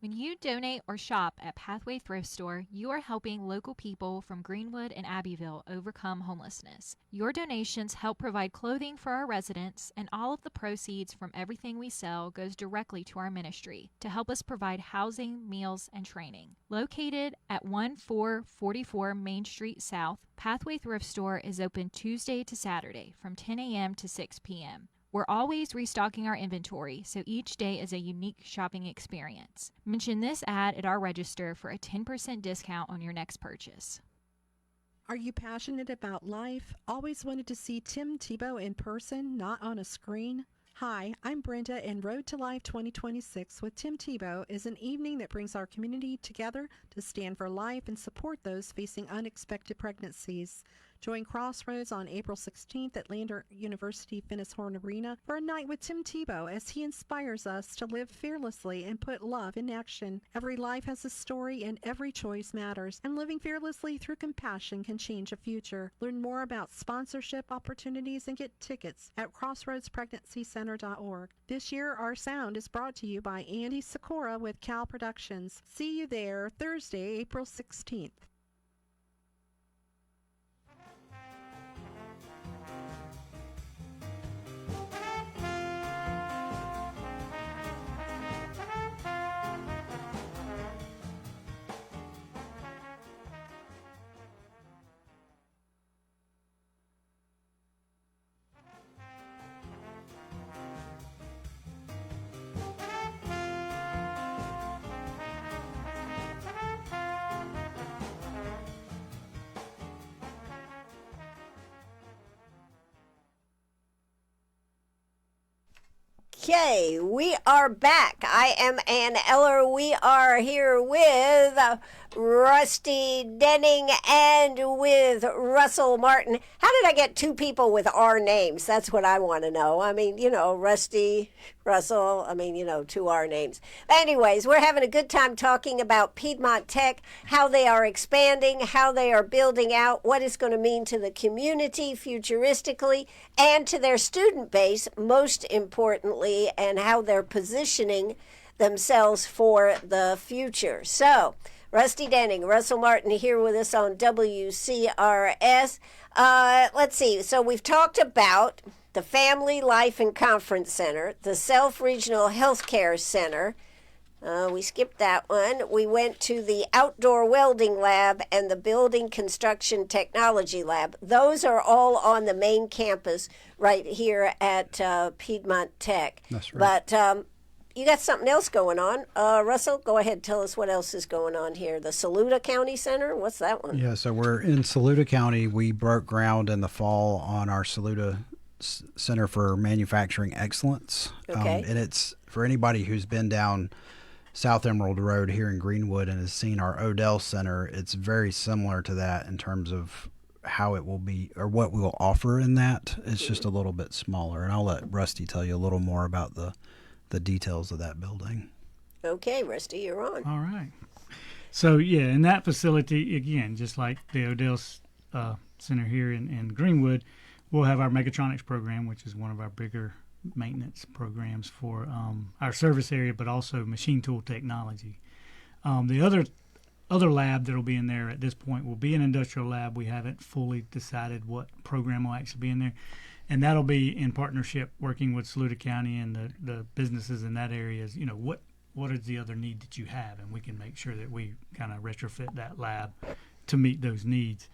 Speaker 6: When you donate or shop at Pathway Thrift Store, you are helping local people from Greenwood and Abbeville overcome homelessness. Your donations help provide clothing for our residents, and all of the proceeds from everything we sell goes directly to our ministry to help us provide housing, meals, and training. Located at 1444 Main Street South, Pathway Thrift Store is open Tuesday to Saturday from 10 a.m. to 6 p.m. We're always restocking our inventory, so each day is a unique shopping experience. Mention this ad at our register for a 10% discount on your next purchase.
Speaker 7: Are you passionate about life? Always wanted to see Tim Tebow in person, not on a screen? Hi, I'm Brenda, and Road to Life 2026 with Tim Tebow is an evening that brings our community together to stand for life and support those facing unexpected pregnancies. Join Crossroads on April 16th at Lander University Finnishorn Arena for a night with Tim Tebow as he inspires us to live fearlessly and put love in action. Every life has a story and every choice matters, and living fearlessly through compassion can change a future. Learn more about sponsorship opportunities and get tickets at crossroadspregnancycenter.org. This year, our sound is brought to you by Andy Sikora with Cal Productions. See you there Thursday, April 16th.
Speaker 2: Okay, we are back. I am Ann Eller. We are here with Rusty Denning and with Russell Martin. How did I get two people with R names? That's what I want to know. I mean, Rusty, Russell, two R names. Anyways, we're having a good time talking about Piedmont Tech, how they are expanding, how they are building out, what it's going to mean to the community futuristically, and to their student base, most importantly, and how they're positioning themselves for the future. So, Rusty Denning, Russell Martin here with us on WCRS. Let's see. So we've talked about the Family Life and Conference Center, the Self-Regional Healthcare Center. We skipped that one. We went to the Outdoor Welding Lab and the Building Construction Technology Lab. Those are all on the main campus right here at Piedmont Tech.
Speaker 4: That's right.
Speaker 2: But you got something else going on. Russell, go ahead. Tell us what else is going on here. The Saluda County Center? What's that one?
Speaker 4: Yeah, so we're in Saluda County. We broke ground in the fall on our Saluda Center for Manufacturing Excellence.
Speaker 2: Okay.
Speaker 4: And it's for anybody who's been down South Emerald Road here in Greenwood and has seen our Odell Center, it's very similar to that in terms of how it will be or what we will offer in that. It's just a little bit smaller. And I'll let Rusty tell you a little more about the details of that building.
Speaker 2: Okay, Rusty, you're on.
Speaker 3: All right. So, yeah, in that facility, again, just like the Odell Center here in Greenwood, we'll have our mechatronics program, which is one of our bigger maintenance programs for our service area, but also machine tool technology. The other lab that will be in there at this point will be an industrial lab. We haven't fully decided what program will actually be in there. And that'll be in partnership working with Saluda County and the businesses in that area. Is, what is the other need that you have? And we can make sure that we kind of retrofit that lab to meet those needs.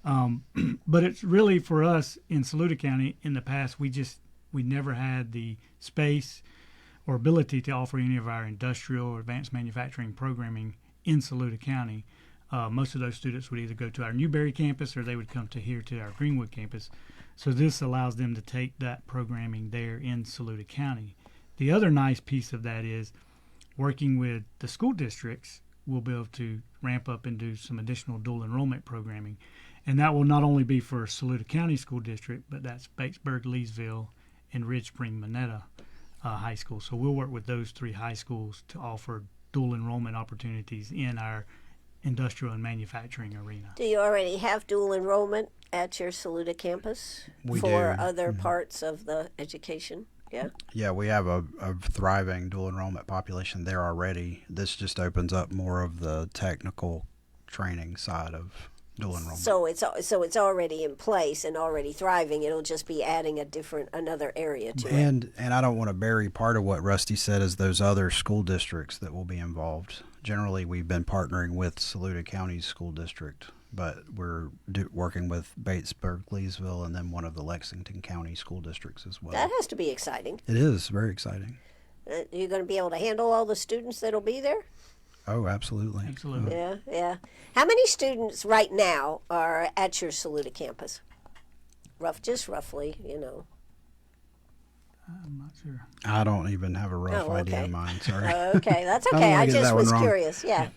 Speaker 3: But it's really for us in Saluda County, in the past, we never had the space or ability to offer any of our industrial or advanced manufacturing programming in Saluda County. Most of those students would either go to our Newberry campus or they would come to here to our Greenwood campus. So this allows them to take that programming there in Saluda County. The other nice piece of that is working with the school districts, we'll be able to ramp up and do some additional dual enrollment programming. And that will not only be for Saluda County School District, but that's Batesburg, Leesville, and Ridge Spring Monetta High School. So we'll work with those three high schools to offer dual enrollment opportunities in our industrial and manufacturing arena.
Speaker 2: Do you already have dual enrollment at your Saluda campus
Speaker 4: We
Speaker 2: for
Speaker 4: do.
Speaker 2: other parts of the education? Yeah.
Speaker 4: Yeah, we have a thriving dual enrollment population there already. This just opens up more of the technical training side of dual enrollment.
Speaker 2: So it's already in place and already thriving. It'll just be adding another area to it.
Speaker 4: And I don't want to bury part of what Rusty said is those other school districts that will be involved. Generally, we've been partnering with Saluda County's school district, but we're working with Batesburg, Leesville, and then one of the Lexington County school districts as well.
Speaker 2: That has to be exciting.
Speaker 4: It is very exciting.
Speaker 2: You're going to be able to handle all the students that'll be there?
Speaker 4: Oh, absolutely.
Speaker 3: Absolutely.
Speaker 2: Yeah, yeah. How many students right now are at your Saluda campus? Just roughly, you know.
Speaker 3: I'm not sure.
Speaker 4: I don't even have a rough idea
Speaker 2: okay.
Speaker 4: in mind. Sorry.
Speaker 2: Okay, that's
Speaker 4: I don't
Speaker 2: okay.
Speaker 4: wanna
Speaker 2: I
Speaker 4: get
Speaker 2: just
Speaker 4: that one
Speaker 2: was
Speaker 4: wrong.
Speaker 2: curious. Yeah.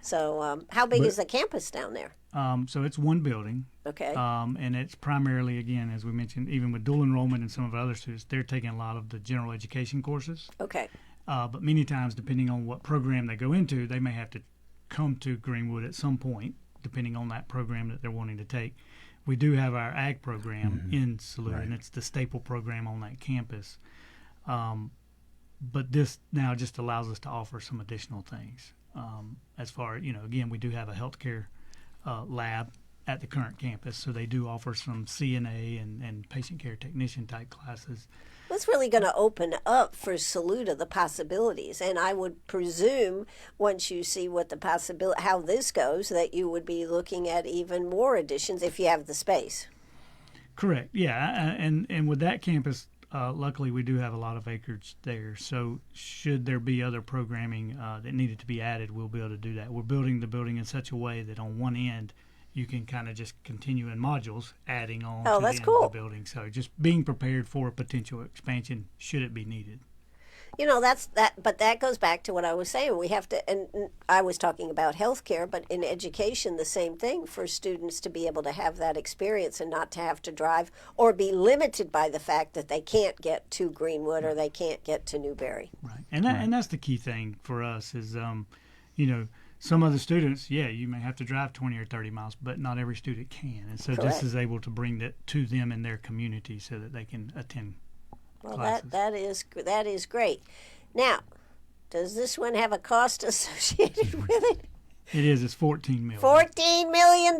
Speaker 2: So, how big is the campus down there?
Speaker 3: So it's one building.
Speaker 2: Okay.
Speaker 3: And it's primarily, again, as we mentioned, even with dual enrollment and some of our other students, they're taking a lot of the general education courses.
Speaker 2: Okay.
Speaker 3: But many times, depending on what program they go into, they may have to come to Greenwood at some point, depending on that program that they're wanting to take. We do have our ag program in Saluda, and it's the staple program on that campus. But this now just allows us to offer some additional things. As far, again, we do have a healthcare lab at the current campus, so they do offer some CNA and patient care technician type classes.
Speaker 2: That's really going to open up for Saluda the possibilities, and I would presume once you see what how this goes, that you would be looking at even more additions if you have the space.
Speaker 3: Correct. Yeah, and with that campus, luckily we do have a lot of acreage there. So should there be other programming that needed to be added, we'll be able to do that. We're building the building in such a way that on one end you can kind of just continue in modules, adding on to the end of the building. So just being prepared for a potential expansion should it be needed.
Speaker 2: But that goes back to what I was saying. We have to, and I was talking about healthcare, but in education, the same thing for students to be able to have that experience and not to have to drive or be limited by the fact that they can't get to Greenwood or they can't get to Newberry.
Speaker 3: Right, and that's the key thing for us is, some of the students, you may have to drive 20 or 30 miles, but not every student can. And so
Speaker 2: Correct.
Speaker 3: this is able to bring that to them in their community so that they can attend classes.
Speaker 2: That is great. Now, does this one have a cost associated with it?
Speaker 3: It is. It's $14 million.
Speaker 2: $14 million.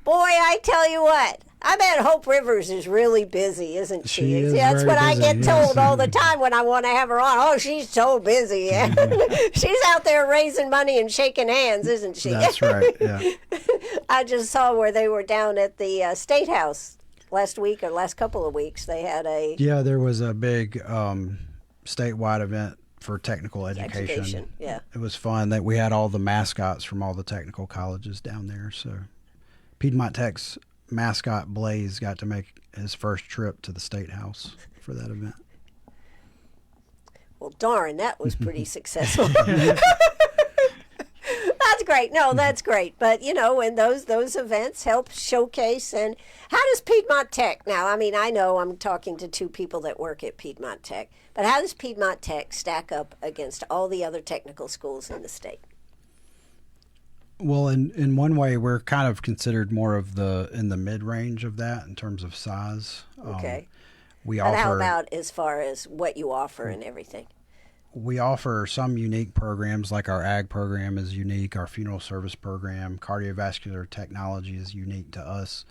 Speaker 2: Boy, I tell you what. I bet Hope Rivers is really busy, isn't she?
Speaker 4: She is
Speaker 2: That's
Speaker 4: very
Speaker 2: what I
Speaker 4: busy,
Speaker 2: get
Speaker 4: yes.
Speaker 2: told all the time when I want to have her on. Oh, she's so busy. She's out there raising money and shaking hands, isn't she?
Speaker 4: That's right. Yeah.
Speaker 2: I just saw where they were down at the State House last week or last couple of weeks. They had
Speaker 4: Yeah, there was a big statewide event for technical education.
Speaker 2: Yeah.
Speaker 4: It was fun that we had all the mascots from all the technical colleges down there. So Piedmont Tech's mascot Blaze got to make his first trip to the State House for that event.
Speaker 2: Well, darn, that was pretty successful. That's great. No, that's great. But, and those events help showcase. And how does Piedmont Tech now? I mean, I know I'm talking to two people that work at Piedmont Tech, but how does Piedmont Tech stack up against all the other technical schools in the state?
Speaker 4: Well, in one way, we're kind of considered more of in the mid-range of that in terms of size.
Speaker 2: Okay.
Speaker 4: We
Speaker 2: But
Speaker 4: offer.
Speaker 2: how about as far as what you offer and everything?
Speaker 4: We offer some unique programs, like our ag program is unique. Our funeral service program, cardiovascular technology is unique to us.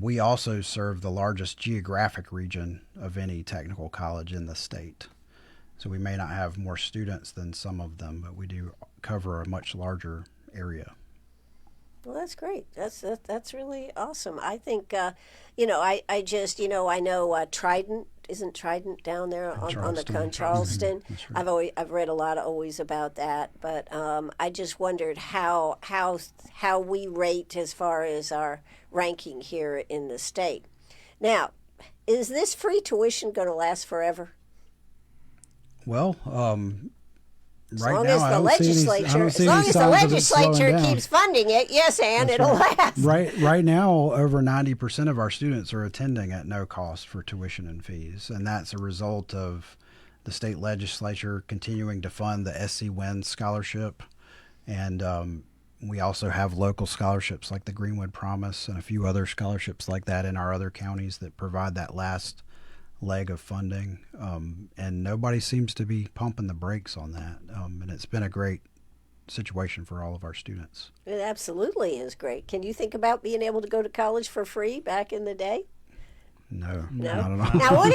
Speaker 4: We also serve the largest geographic region of any technical college in the state. So we may not have more students than some of them, but we do cover a much larger area.
Speaker 2: Well, that's great. That's really awesome. I think, I just, I know Trident, isn't Trident down there on the Charleston?
Speaker 4: That's right.
Speaker 2: I've read a lot always about that, but I just wondered how we rate as far as our ranking here in the state. Now, is this free tuition going to last forever?
Speaker 4: Well,
Speaker 2: As
Speaker 4: right
Speaker 2: long
Speaker 4: now,
Speaker 2: as the legislature keeps funding it, yes, Ann, it'll last.
Speaker 4: Right now, over 90% of our students are attending at no cost for tuition and fees, and that's a result of the state legislature continuing to fund the SC Win scholarship, and we also have local scholarships like the Greenwood Promise and a few other scholarships like that in our other counties that provide that last leg of funding, and nobody seems to be pumping the brakes on that. And it's been a great situation for all of our students.
Speaker 2: It absolutely is great. Can you think about being able to go to college for free back in the day?
Speaker 4: No,
Speaker 2: No.
Speaker 4: not at all.
Speaker 2: Now,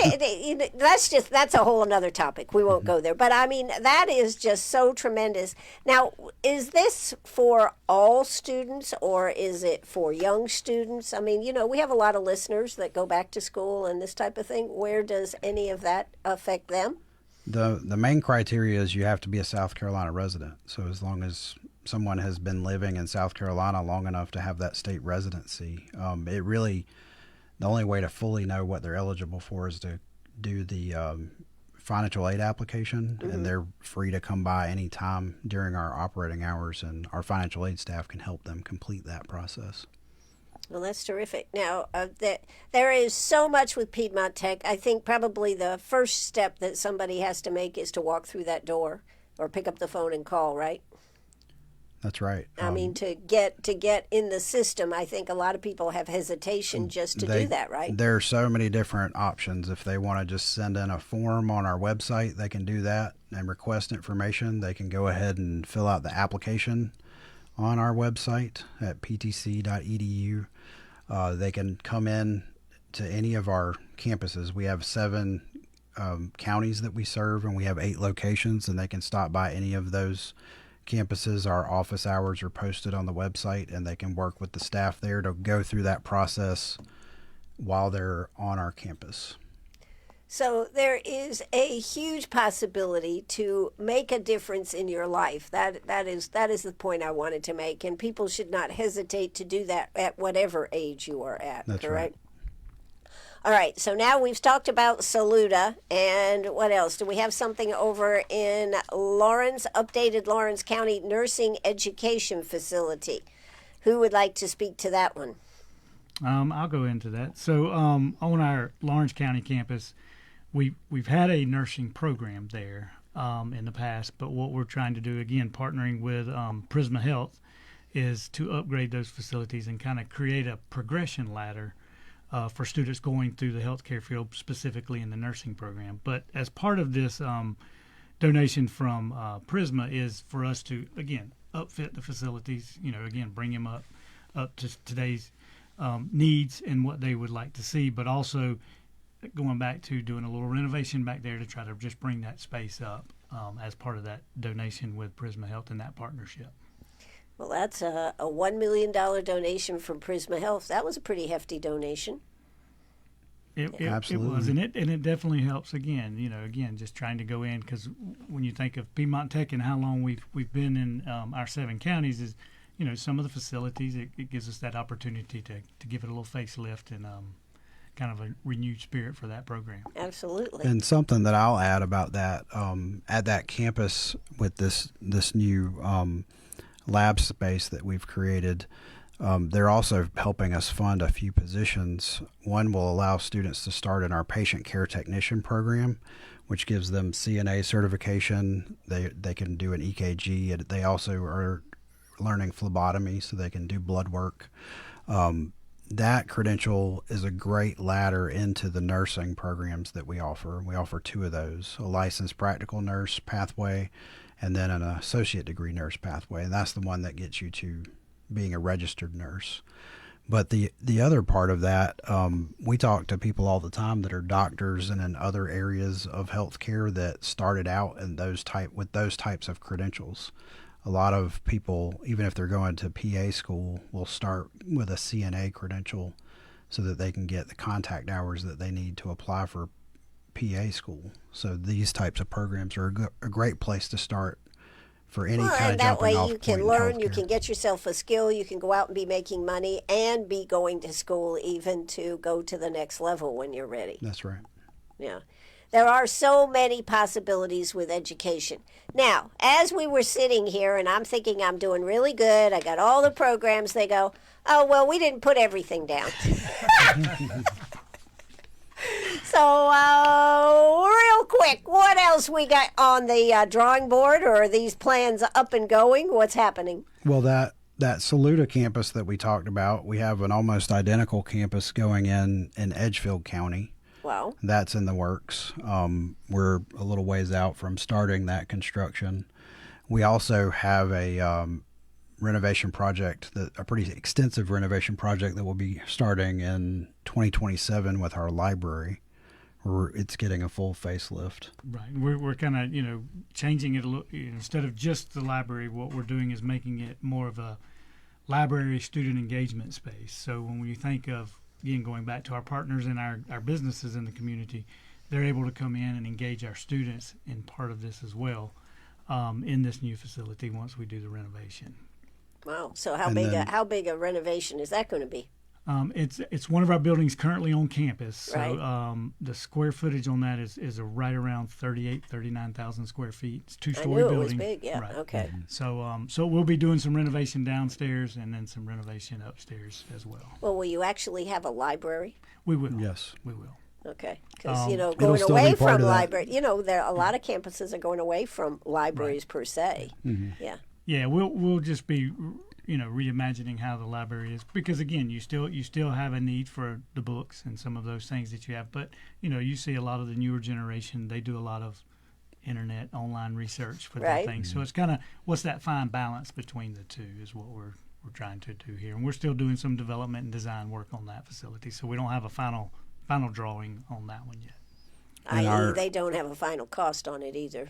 Speaker 2: that's a whole another topic. We won't go there. But I mean, that is just so tremendous. Now, is this for all students or is it for young students? I mean, we have a lot of listeners that go back to school and this type of thing. Where does any of that affect them?
Speaker 4: The main criteria is you have to be a South Carolina resident. So as long as someone has been living in South Carolina long enough to have that state residency, the only way to fully know what they're eligible for is to do the financial aid application, and they're free to come by any time during our operating hours, and our financial aid staff can help them complete that process.
Speaker 2: Well, that's terrific. Now, there is so much with Piedmont Tech. I think probably the first step that somebody has to make is to walk through that door or pick up the phone and call, right?
Speaker 4: That's right.
Speaker 2: I mean, to get in the system, I think a lot of people have hesitation just to do that, right?
Speaker 4: There are so many different options. If they want to just send in a form on our website, they can do that and request information. They can go ahead and fill out the application on our website at ptc.edu. They can come in to any of our campuses. We have 7 counties that we serve, and we have 8 locations, and they can stop by any of those campuses. Our office hours are posted on the website, and they can work with the staff there to go through that process while they're on our campus.
Speaker 2: So there is a huge possibility to make a difference in your life. That is the point I wanted to make, and people should not hesitate to do that at whatever age you are at.
Speaker 4: That's
Speaker 2: correct?
Speaker 4: right.
Speaker 2: All right, so now we've talked about Saluda, and what else? Do we have something over in Lawrence, updated Lawrence County Nursing Education Facility? Who would like to speak to that one?
Speaker 3: I'll go into that. So on our Lawrence County campus, we've had a nursing program there in the past, but what we're trying to do, again, partnering with Prisma Health, is to upgrade those facilities and kind of create a progression ladder for students going through the healthcare field, specifically in the nursing program. But as part of this donation from Prisma is for us to, again, upfit the facilities, again, bring them up to today's needs and what they would like to see, but also going back to doing a little renovation back there to try to just bring that space up as part of that donation with Prisma Health and that partnership.
Speaker 2: Well, that's a $1 million donation from Prisma Health. That was a pretty hefty donation.
Speaker 3: It was, and it definitely helps. Again, just trying to go in, because when you think of Piedmont Tech and how long we've been in our 7 counties, is some of the facilities, it gives us that opportunity to give it a little facelift and kind of a renewed spirit for that program.
Speaker 2: Absolutely.
Speaker 4: And something that I'll add about that, at that campus with this new lab space that we've created, they're also helping us fund a few positions. One will allow students to start in our patient care technician program, which gives them CNA certification. They can do an EKG, and they also are learning phlebotomy, so they can do blood work. That credential is a great ladder into the nursing programs that we offer. We offer 2 of those, a licensed practical nurse pathway and then an associate degree nurse pathway. And that's the one that gets you to being a registered nurse. But the other part of that, we talk to people all the time that are doctors and in other areas of healthcare that started out in with those types of credentials. A lot of people, even if they're going to PA school, will start with a CNA credential so that they can get the contact hours that they need to apply for PA school. So these types of programs are a great place to start for any kind of jumping off point in healthcare.
Speaker 2: And that way you can learn, you can get yourself a skill, you can go out and be making money and be going to school even to go to the next level when you're ready.
Speaker 4: That's right.
Speaker 2: Yeah. There are so many possibilities with education. Now, as we were sitting here and I'm thinking I'm doing really good, I got all the programs, they go, oh, well, we didn't put everything down. So, real quick, what else we got on the drawing board, or are these plans up and going? What's happening?
Speaker 4: Well, that Saluda campus that we talked about, we have an almost identical campus going in Edgefield County.
Speaker 2: Wow.
Speaker 4: That's in the works. We're a little ways out from starting that construction. We also have a renovation project, a pretty extensive renovation project that will be starting in 2027 with our library. It's getting a full facelift.
Speaker 3: Right. We're kind of, changing it a little. Instead of just the library, what we're doing is making it more of a library student engagement space. So when you think of, again, going back to our partners and our businesses in the community, they're able to come in and engage our students in part of this as well in this new facility once we do the renovation.
Speaker 2: Wow. So how big a renovation is that going to be?
Speaker 3: It's one of our buildings currently on campus. So
Speaker 2: Right.
Speaker 3: the square footage on that is right around 39,000 square feet. It's
Speaker 2: I
Speaker 3: two-story
Speaker 2: knew it
Speaker 3: building.
Speaker 2: was big. Yeah.
Speaker 3: Right.
Speaker 2: Okay.
Speaker 3: So we'll be doing some renovation downstairs and then some renovation upstairs as well.
Speaker 2: Well, will you actually have a library?
Speaker 3: We will.
Speaker 4: Yes.
Speaker 3: We will.
Speaker 2: Okay, because
Speaker 4: It'll
Speaker 2: going
Speaker 4: still
Speaker 2: away
Speaker 4: be part
Speaker 2: from
Speaker 4: of that.
Speaker 2: library, there a lot of campuses are going away from libraries per se. Yeah.
Speaker 3: Yeah, we'll just be, reimagining how the library is, because again, you still have a need for the books and some of those things that you have, but you see a lot of the newer generation, they do a lot of internet online research for their
Speaker 2: Right.
Speaker 3: things. So it's kind of what's that fine balance between the two is what we're trying to do here, and we're still doing some development and design work on that facility. So we don't have a final drawing on that one yet.
Speaker 2: I.e., they don't have a final cost on it either.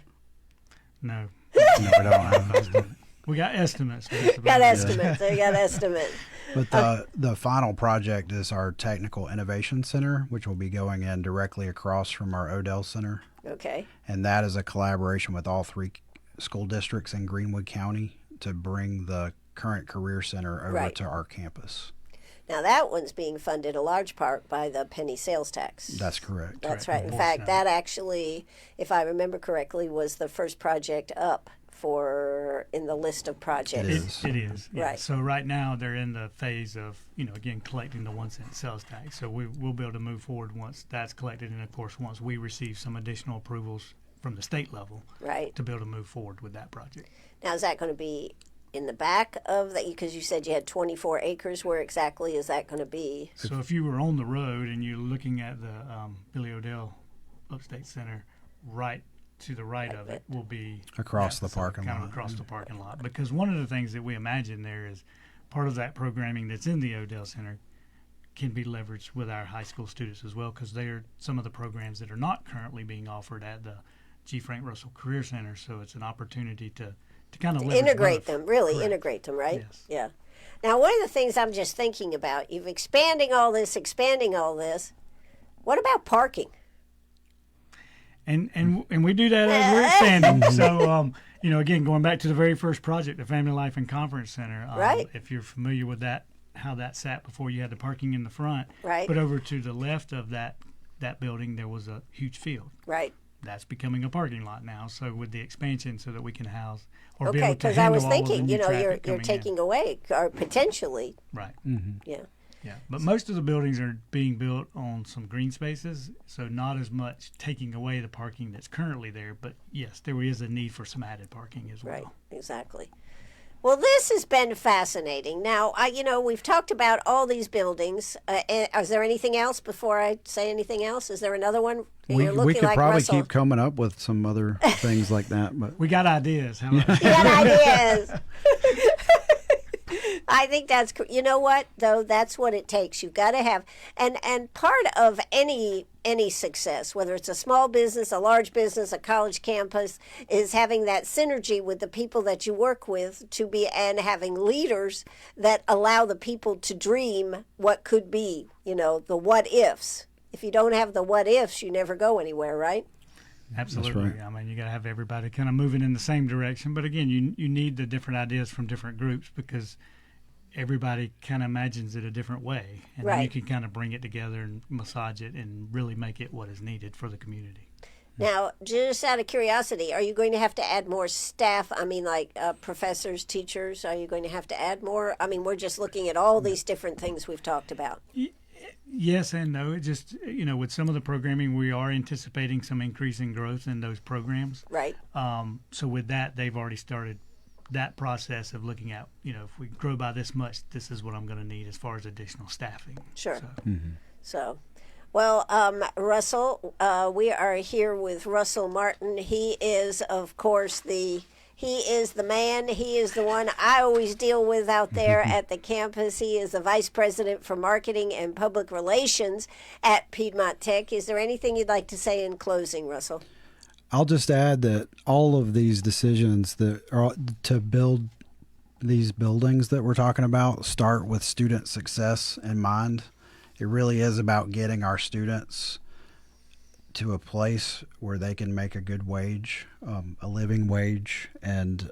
Speaker 3: No,
Speaker 4: No, we don't have those.
Speaker 3: we got estimates. but that's
Speaker 2: Got
Speaker 3: about it.
Speaker 2: estimates. They got estimates.
Speaker 4: But the final project is our Technical Innovation Center, which will be going in directly across from our Odell Center.
Speaker 2: Okay.
Speaker 4: And that is a collaboration with all 3 school districts in Greenwood County to bring the current Career Center over
Speaker 2: Right.
Speaker 4: to our campus.
Speaker 2: Now that one's being funded a large part by the penny sales tax.
Speaker 4: That's correct.
Speaker 2: That's
Speaker 3: Right.
Speaker 2: right. In
Speaker 3: Board
Speaker 2: fact,
Speaker 3: Senate.
Speaker 2: that actually, if I remember correctly, was the first project up in the list of projects.
Speaker 4: It is.
Speaker 3: It is. Yeah.
Speaker 2: Right.
Speaker 3: So right now they're in the phase of, again, collecting the 1 cent sales tax. So we'll be able to move forward once that's collected. And of course, once we receive some additional approvals from the state level
Speaker 2: Right.
Speaker 3: to be able to move forward with that project.
Speaker 2: Now, is that going to be in the back of that? Because you said you had 24 acres. Where exactly is that going to be?
Speaker 3: So if you were on the road and you're looking at the Billy Odell Upstate Center, right to the right of it will be
Speaker 4: Across
Speaker 3: that
Speaker 4: the parking
Speaker 3: kind
Speaker 4: lot.
Speaker 3: of across the parking lot. Because one of the things that we imagine there is part of that programming that's in the Odell Center can be leveraged with our high school students as well, because they are some of the programs that are not currently being offered at the G. Frank Russell Career Center. So it's an opportunity to kind of leverage
Speaker 2: Integrate
Speaker 3: both.
Speaker 2: them, really
Speaker 3: Correct.
Speaker 2: integrate them, right?
Speaker 3: Yes.
Speaker 2: Yeah. Now, one of the things I'm just thinking about, you've expanding all this. What about parking?
Speaker 3: And we do that as we're expanding. So, again, going back to the very first project, the Family Life and Conference Center.
Speaker 2: Right.
Speaker 3: If you're familiar with that, how that sat before, you had the parking in the front.
Speaker 2: Right.
Speaker 3: But over to the left of that building, there was a huge field.
Speaker 2: Right.
Speaker 3: That's becoming a parking lot now. So with the expansion, so that we can house or be
Speaker 2: Okay,
Speaker 3: able to
Speaker 2: because I
Speaker 3: handle
Speaker 2: was
Speaker 3: all of the
Speaker 2: thinking,
Speaker 3: new traffic
Speaker 2: you're
Speaker 3: coming in.
Speaker 2: taking away, or potentially,
Speaker 3: Right.
Speaker 2: yeah.
Speaker 3: Yeah, but most of the buildings are being built on some green spaces, so not as much taking away the parking that's currently there. But yes, there is a need for some added parking as well.
Speaker 2: Right, exactly. Well, this has been fascinating. Now, we've talked about all these buildings. Is there anything else before I say anything else? Is there another one?
Speaker 4: We
Speaker 2: You're looking
Speaker 4: could
Speaker 2: like
Speaker 4: probably
Speaker 2: Russell.
Speaker 4: keep coming up with some other things like that, but
Speaker 3: We got ideas. How about
Speaker 2: You got ideas. I think that's, you know what, though, that's what it takes. You've got to have, and part of any success, whether it's a small business, a large business, a college campus, is having that synergy with the people that you work with and having leaders that allow the people to dream what could be, the what ifs. If you don't have the what ifs, you never go anywhere, right?
Speaker 3: Absolutely.
Speaker 4: right.
Speaker 3: I mean, you got to have everybody kind of moving in the same direction. But again, you need the different ideas from different groups, because everybody kind of imagines it a different way. And then you
Speaker 2: Right.
Speaker 3: can kind of bring it together and massage it and really make it what is needed for the community.
Speaker 2: Now, just out of curiosity, are you going to have to add more staff? I mean, like professors, teachers, are you going to have to add more? I mean, we're just looking at all these different things we've talked about.
Speaker 3: Yes and no. It just, with some of the programming, we are anticipating some increase in growth in those programs.
Speaker 2: Right.
Speaker 3: So with that, they've already started that process of looking at, if we grow by this much, this is what I'm going to need as far as additional staffing.
Speaker 2: Sure.
Speaker 3: So,
Speaker 2: So, Well, Russell, we are here with Russell Martin. He is, of course, he is the man. He is the one I always deal with out there at the campus. He is the Vice President for Marketing and Public Relations at Piedmont Tech. Is there anything you'd like to say in closing, Russell?
Speaker 4: I'll just add that all of these decisions that are to build these buildings that we're talking about start with student success in mind. It really is about getting our students to a place where they can make a good wage, a living wage, and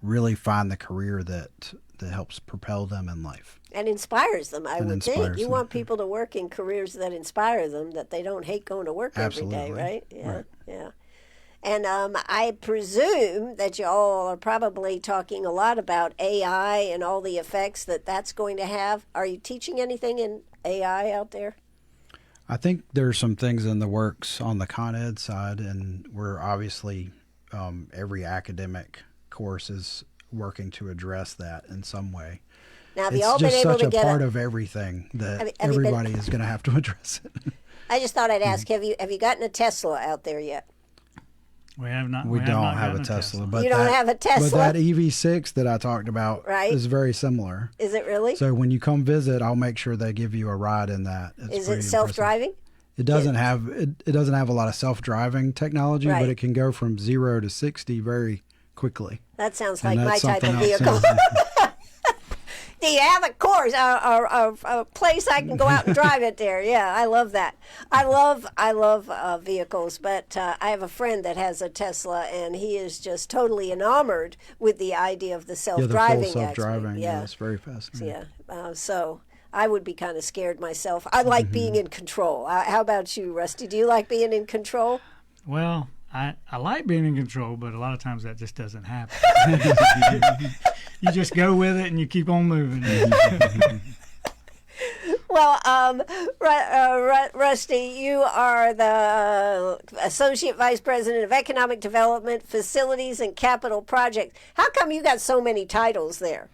Speaker 4: really find the career that helps propel them in life.
Speaker 2: And inspires them, I would think.
Speaker 4: inspires
Speaker 2: You
Speaker 4: them.
Speaker 2: want people to work in careers that inspire them, that they don't hate going to work every day,
Speaker 4: Absolutely.
Speaker 2: right? Yeah,
Speaker 4: Right.
Speaker 2: yeah. And I presume that you all are probably talking a lot about AI and all the effects that that's going to have. Are you teaching anything in AI out there?
Speaker 4: I think there's some things in the works on the Con Ed side, and we're obviously every academic course is working to address that in some way.
Speaker 2: Now, have you
Speaker 4: It's
Speaker 2: all been
Speaker 4: just
Speaker 2: able
Speaker 4: such
Speaker 2: to
Speaker 4: a
Speaker 2: get
Speaker 4: part of everything that
Speaker 2: Have you been-
Speaker 4: everybody is going to have to address it.
Speaker 2: I just thought I'd ask, have you gotten a Tesla out there yet?
Speaker 3: We have not.
Speaker 4: We
Speaker 3: have
Speaker 4: don't
Speaker 3: not
Speaker 4: have a
Speaker 3: gotten
Speaker 4: Tesla, but
Speaker 2: You don't have a Tesla?
Speaker 4: But that EV6 that I talked about
Speaker 2: Right.
Speaker 4: is very similar.
Speaker 2: Is it really?
Speaker 4: So when you come visit, I'll make sure they give you a ride in that. It's
Speaker 2: Is
Speaker 4: pretty
Speaker 2: it
Speaker 4: impressive.
Speaker 2: self-driving?
Speaker 4: It doesn't have it doesn't have a lot of self-driving technology,
Speaker 2: Right.
Speaker 4: but it can go from 0 to 60 very quickly.
Speaker 2: That sounds
Speaker 4: And
Speaker 2: like my
Speaker 4: that's
Speaker 2: type of
Speaker 4: something else.
Speaker 2: vehicle. Do you have a course, a place I can go out and drive it there? Yeah, I love that. I love vehicles, but I have a friend that has a Tesla, and he is just totally enamored with the idea of the
Speaker 4: Yeah, the
Speaker 2: self-driving.
Speaker 4: full self-driving.
Speaker 2: aspect.
Speaker 4: Yeah, it's very fascinating.
Speaker 2: Yeah. So I would be kind of scared myself. I like being in control. How about you, Rusty? Do you like being in control?
Speaker 3: Well, I like being in control, but a lot of times that just doesn't happen. You just go with it and you keep on moving.
Speaker 2: Well, Rusty, you are the Associate Vice President of Economic Development, Facilities, and Capital Projects. How come you got so many titles there?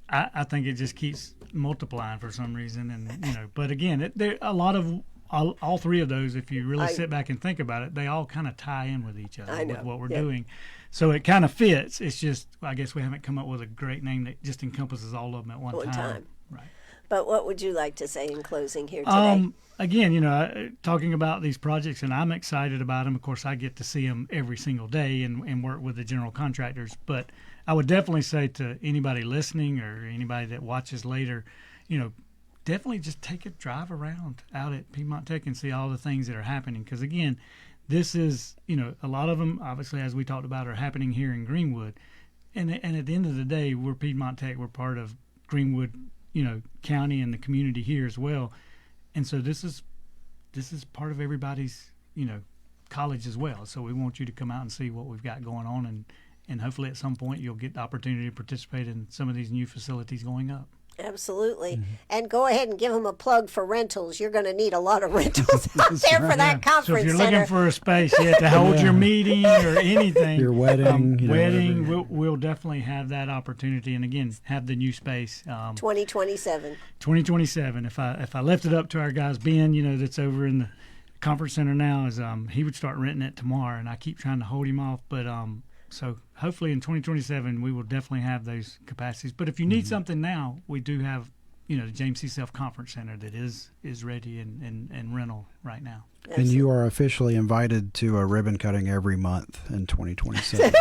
Speaker 3: I think it just keeps multiplying for some reason, and But again, there a lot of all three of those. If you really sit back and think about it, they all kind of tie in with each other
Speaker 2: I know,
Speaker 3: with what we're
Speaker 2: yeah.
Speaker 3: doing. So it kind of fits. It's just I guess we haven't come up with a great name that just encompasses all of them at one time. Right.
Speaker 2: But what would you like to say in closing here today?
Speaker 3: Again, talking about these projects, and I'm excited about them. Of course, I get to see them every single day and work with the general contractors. But I would definitely say to anybody listening or anybody that watches later, definitely just take a drive around out at Piedmont Tech and see all the things that are happening. Because, again, this is, a lot of them, obviously, as we talked about, are happening here in Greenwood. And at the end of the day, we're Piedmont Tech. We're part of Greenwood, county and the community here as well. And so this is part of everybody's, college as well. So we want you to come out and see what we've got going on. And hopefully at some point you'll get the opportunity to participate in some of these new facilities going up.
Speaker 2: Absolutely. And go ahead and give them a plug for rentals. You're going to need a lot of rentals out there for that conference
Speaker 3: So if you're
Speaker 2: center.
Speaker 3: looking for a space to hold your meeting or anything,
Speaker 4: Your wedding,
Speaker 3: we'll definitely have that opportunity. And again, have the new space.
Speaker 2: 2027.
Speaker 3: 2027. If I left it up to our guys, Ben, that's over in the conference center now, is he would start renting it tomorrow, and I keep trying to hold him off, but so hopefully in 2027 we will definitely have those capacities. But if you need something now, we do have the James C. Self Conference Center that is ready and rental right now.
Speaker 4: And you are officially invited to a ribbon cutting every month in 2027.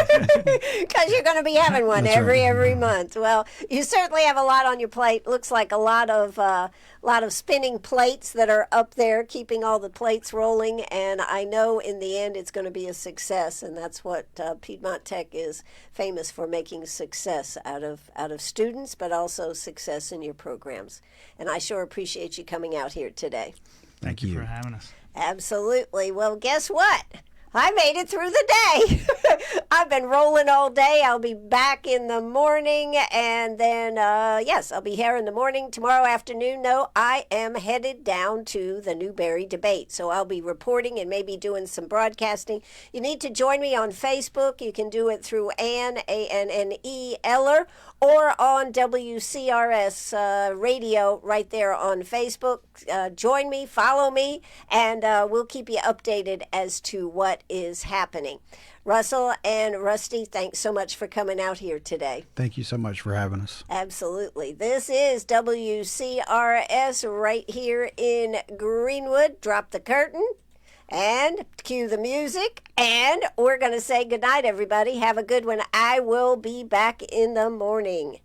Speaker 2: Because you're going to be having one
Speaker 4: That's right.
Speaker 2: every month. Well, you certainly have a lot on your plate. Looks like a lot of spinning plates that are up there, keeping all the plates rolling. And I know in the end it's going to be a success. And that's what Piedmont Tech is famous for, making success out of students, but also success in your programs. And I sure appreciate you coming out here today.
Speaker 4: Thank
Speaker 3: you
Speaker 4: you.
Speaker 3: for having us.
Speaker 2: Absolutely. Well, guess what? I made it through the day. I've been rolling all day. I'll be back in the morning. And then, yes, I'll be here in the morning. Tomorrow afternoon, no, I am headed down to the Newberry debate. So I'll be reporting and maybe doing some broadcasting. You need to join me on Facebook. You can do it through Anne, A-N-N-E, Eller, or on WCRS radio right there on Facebook. Join me, follow me, and we'll keep you updated as to what is happening. Russell and Rusty, thanks so much for coming out here today.
Speaker 4: Thank you so much for having us.
Speaker 2: Absolutely. This is WCRS right here in Greenwood. Drop the curtain and cue the music. And we're going to say goodnight, everybody. Have a good one. I will be back in the morning.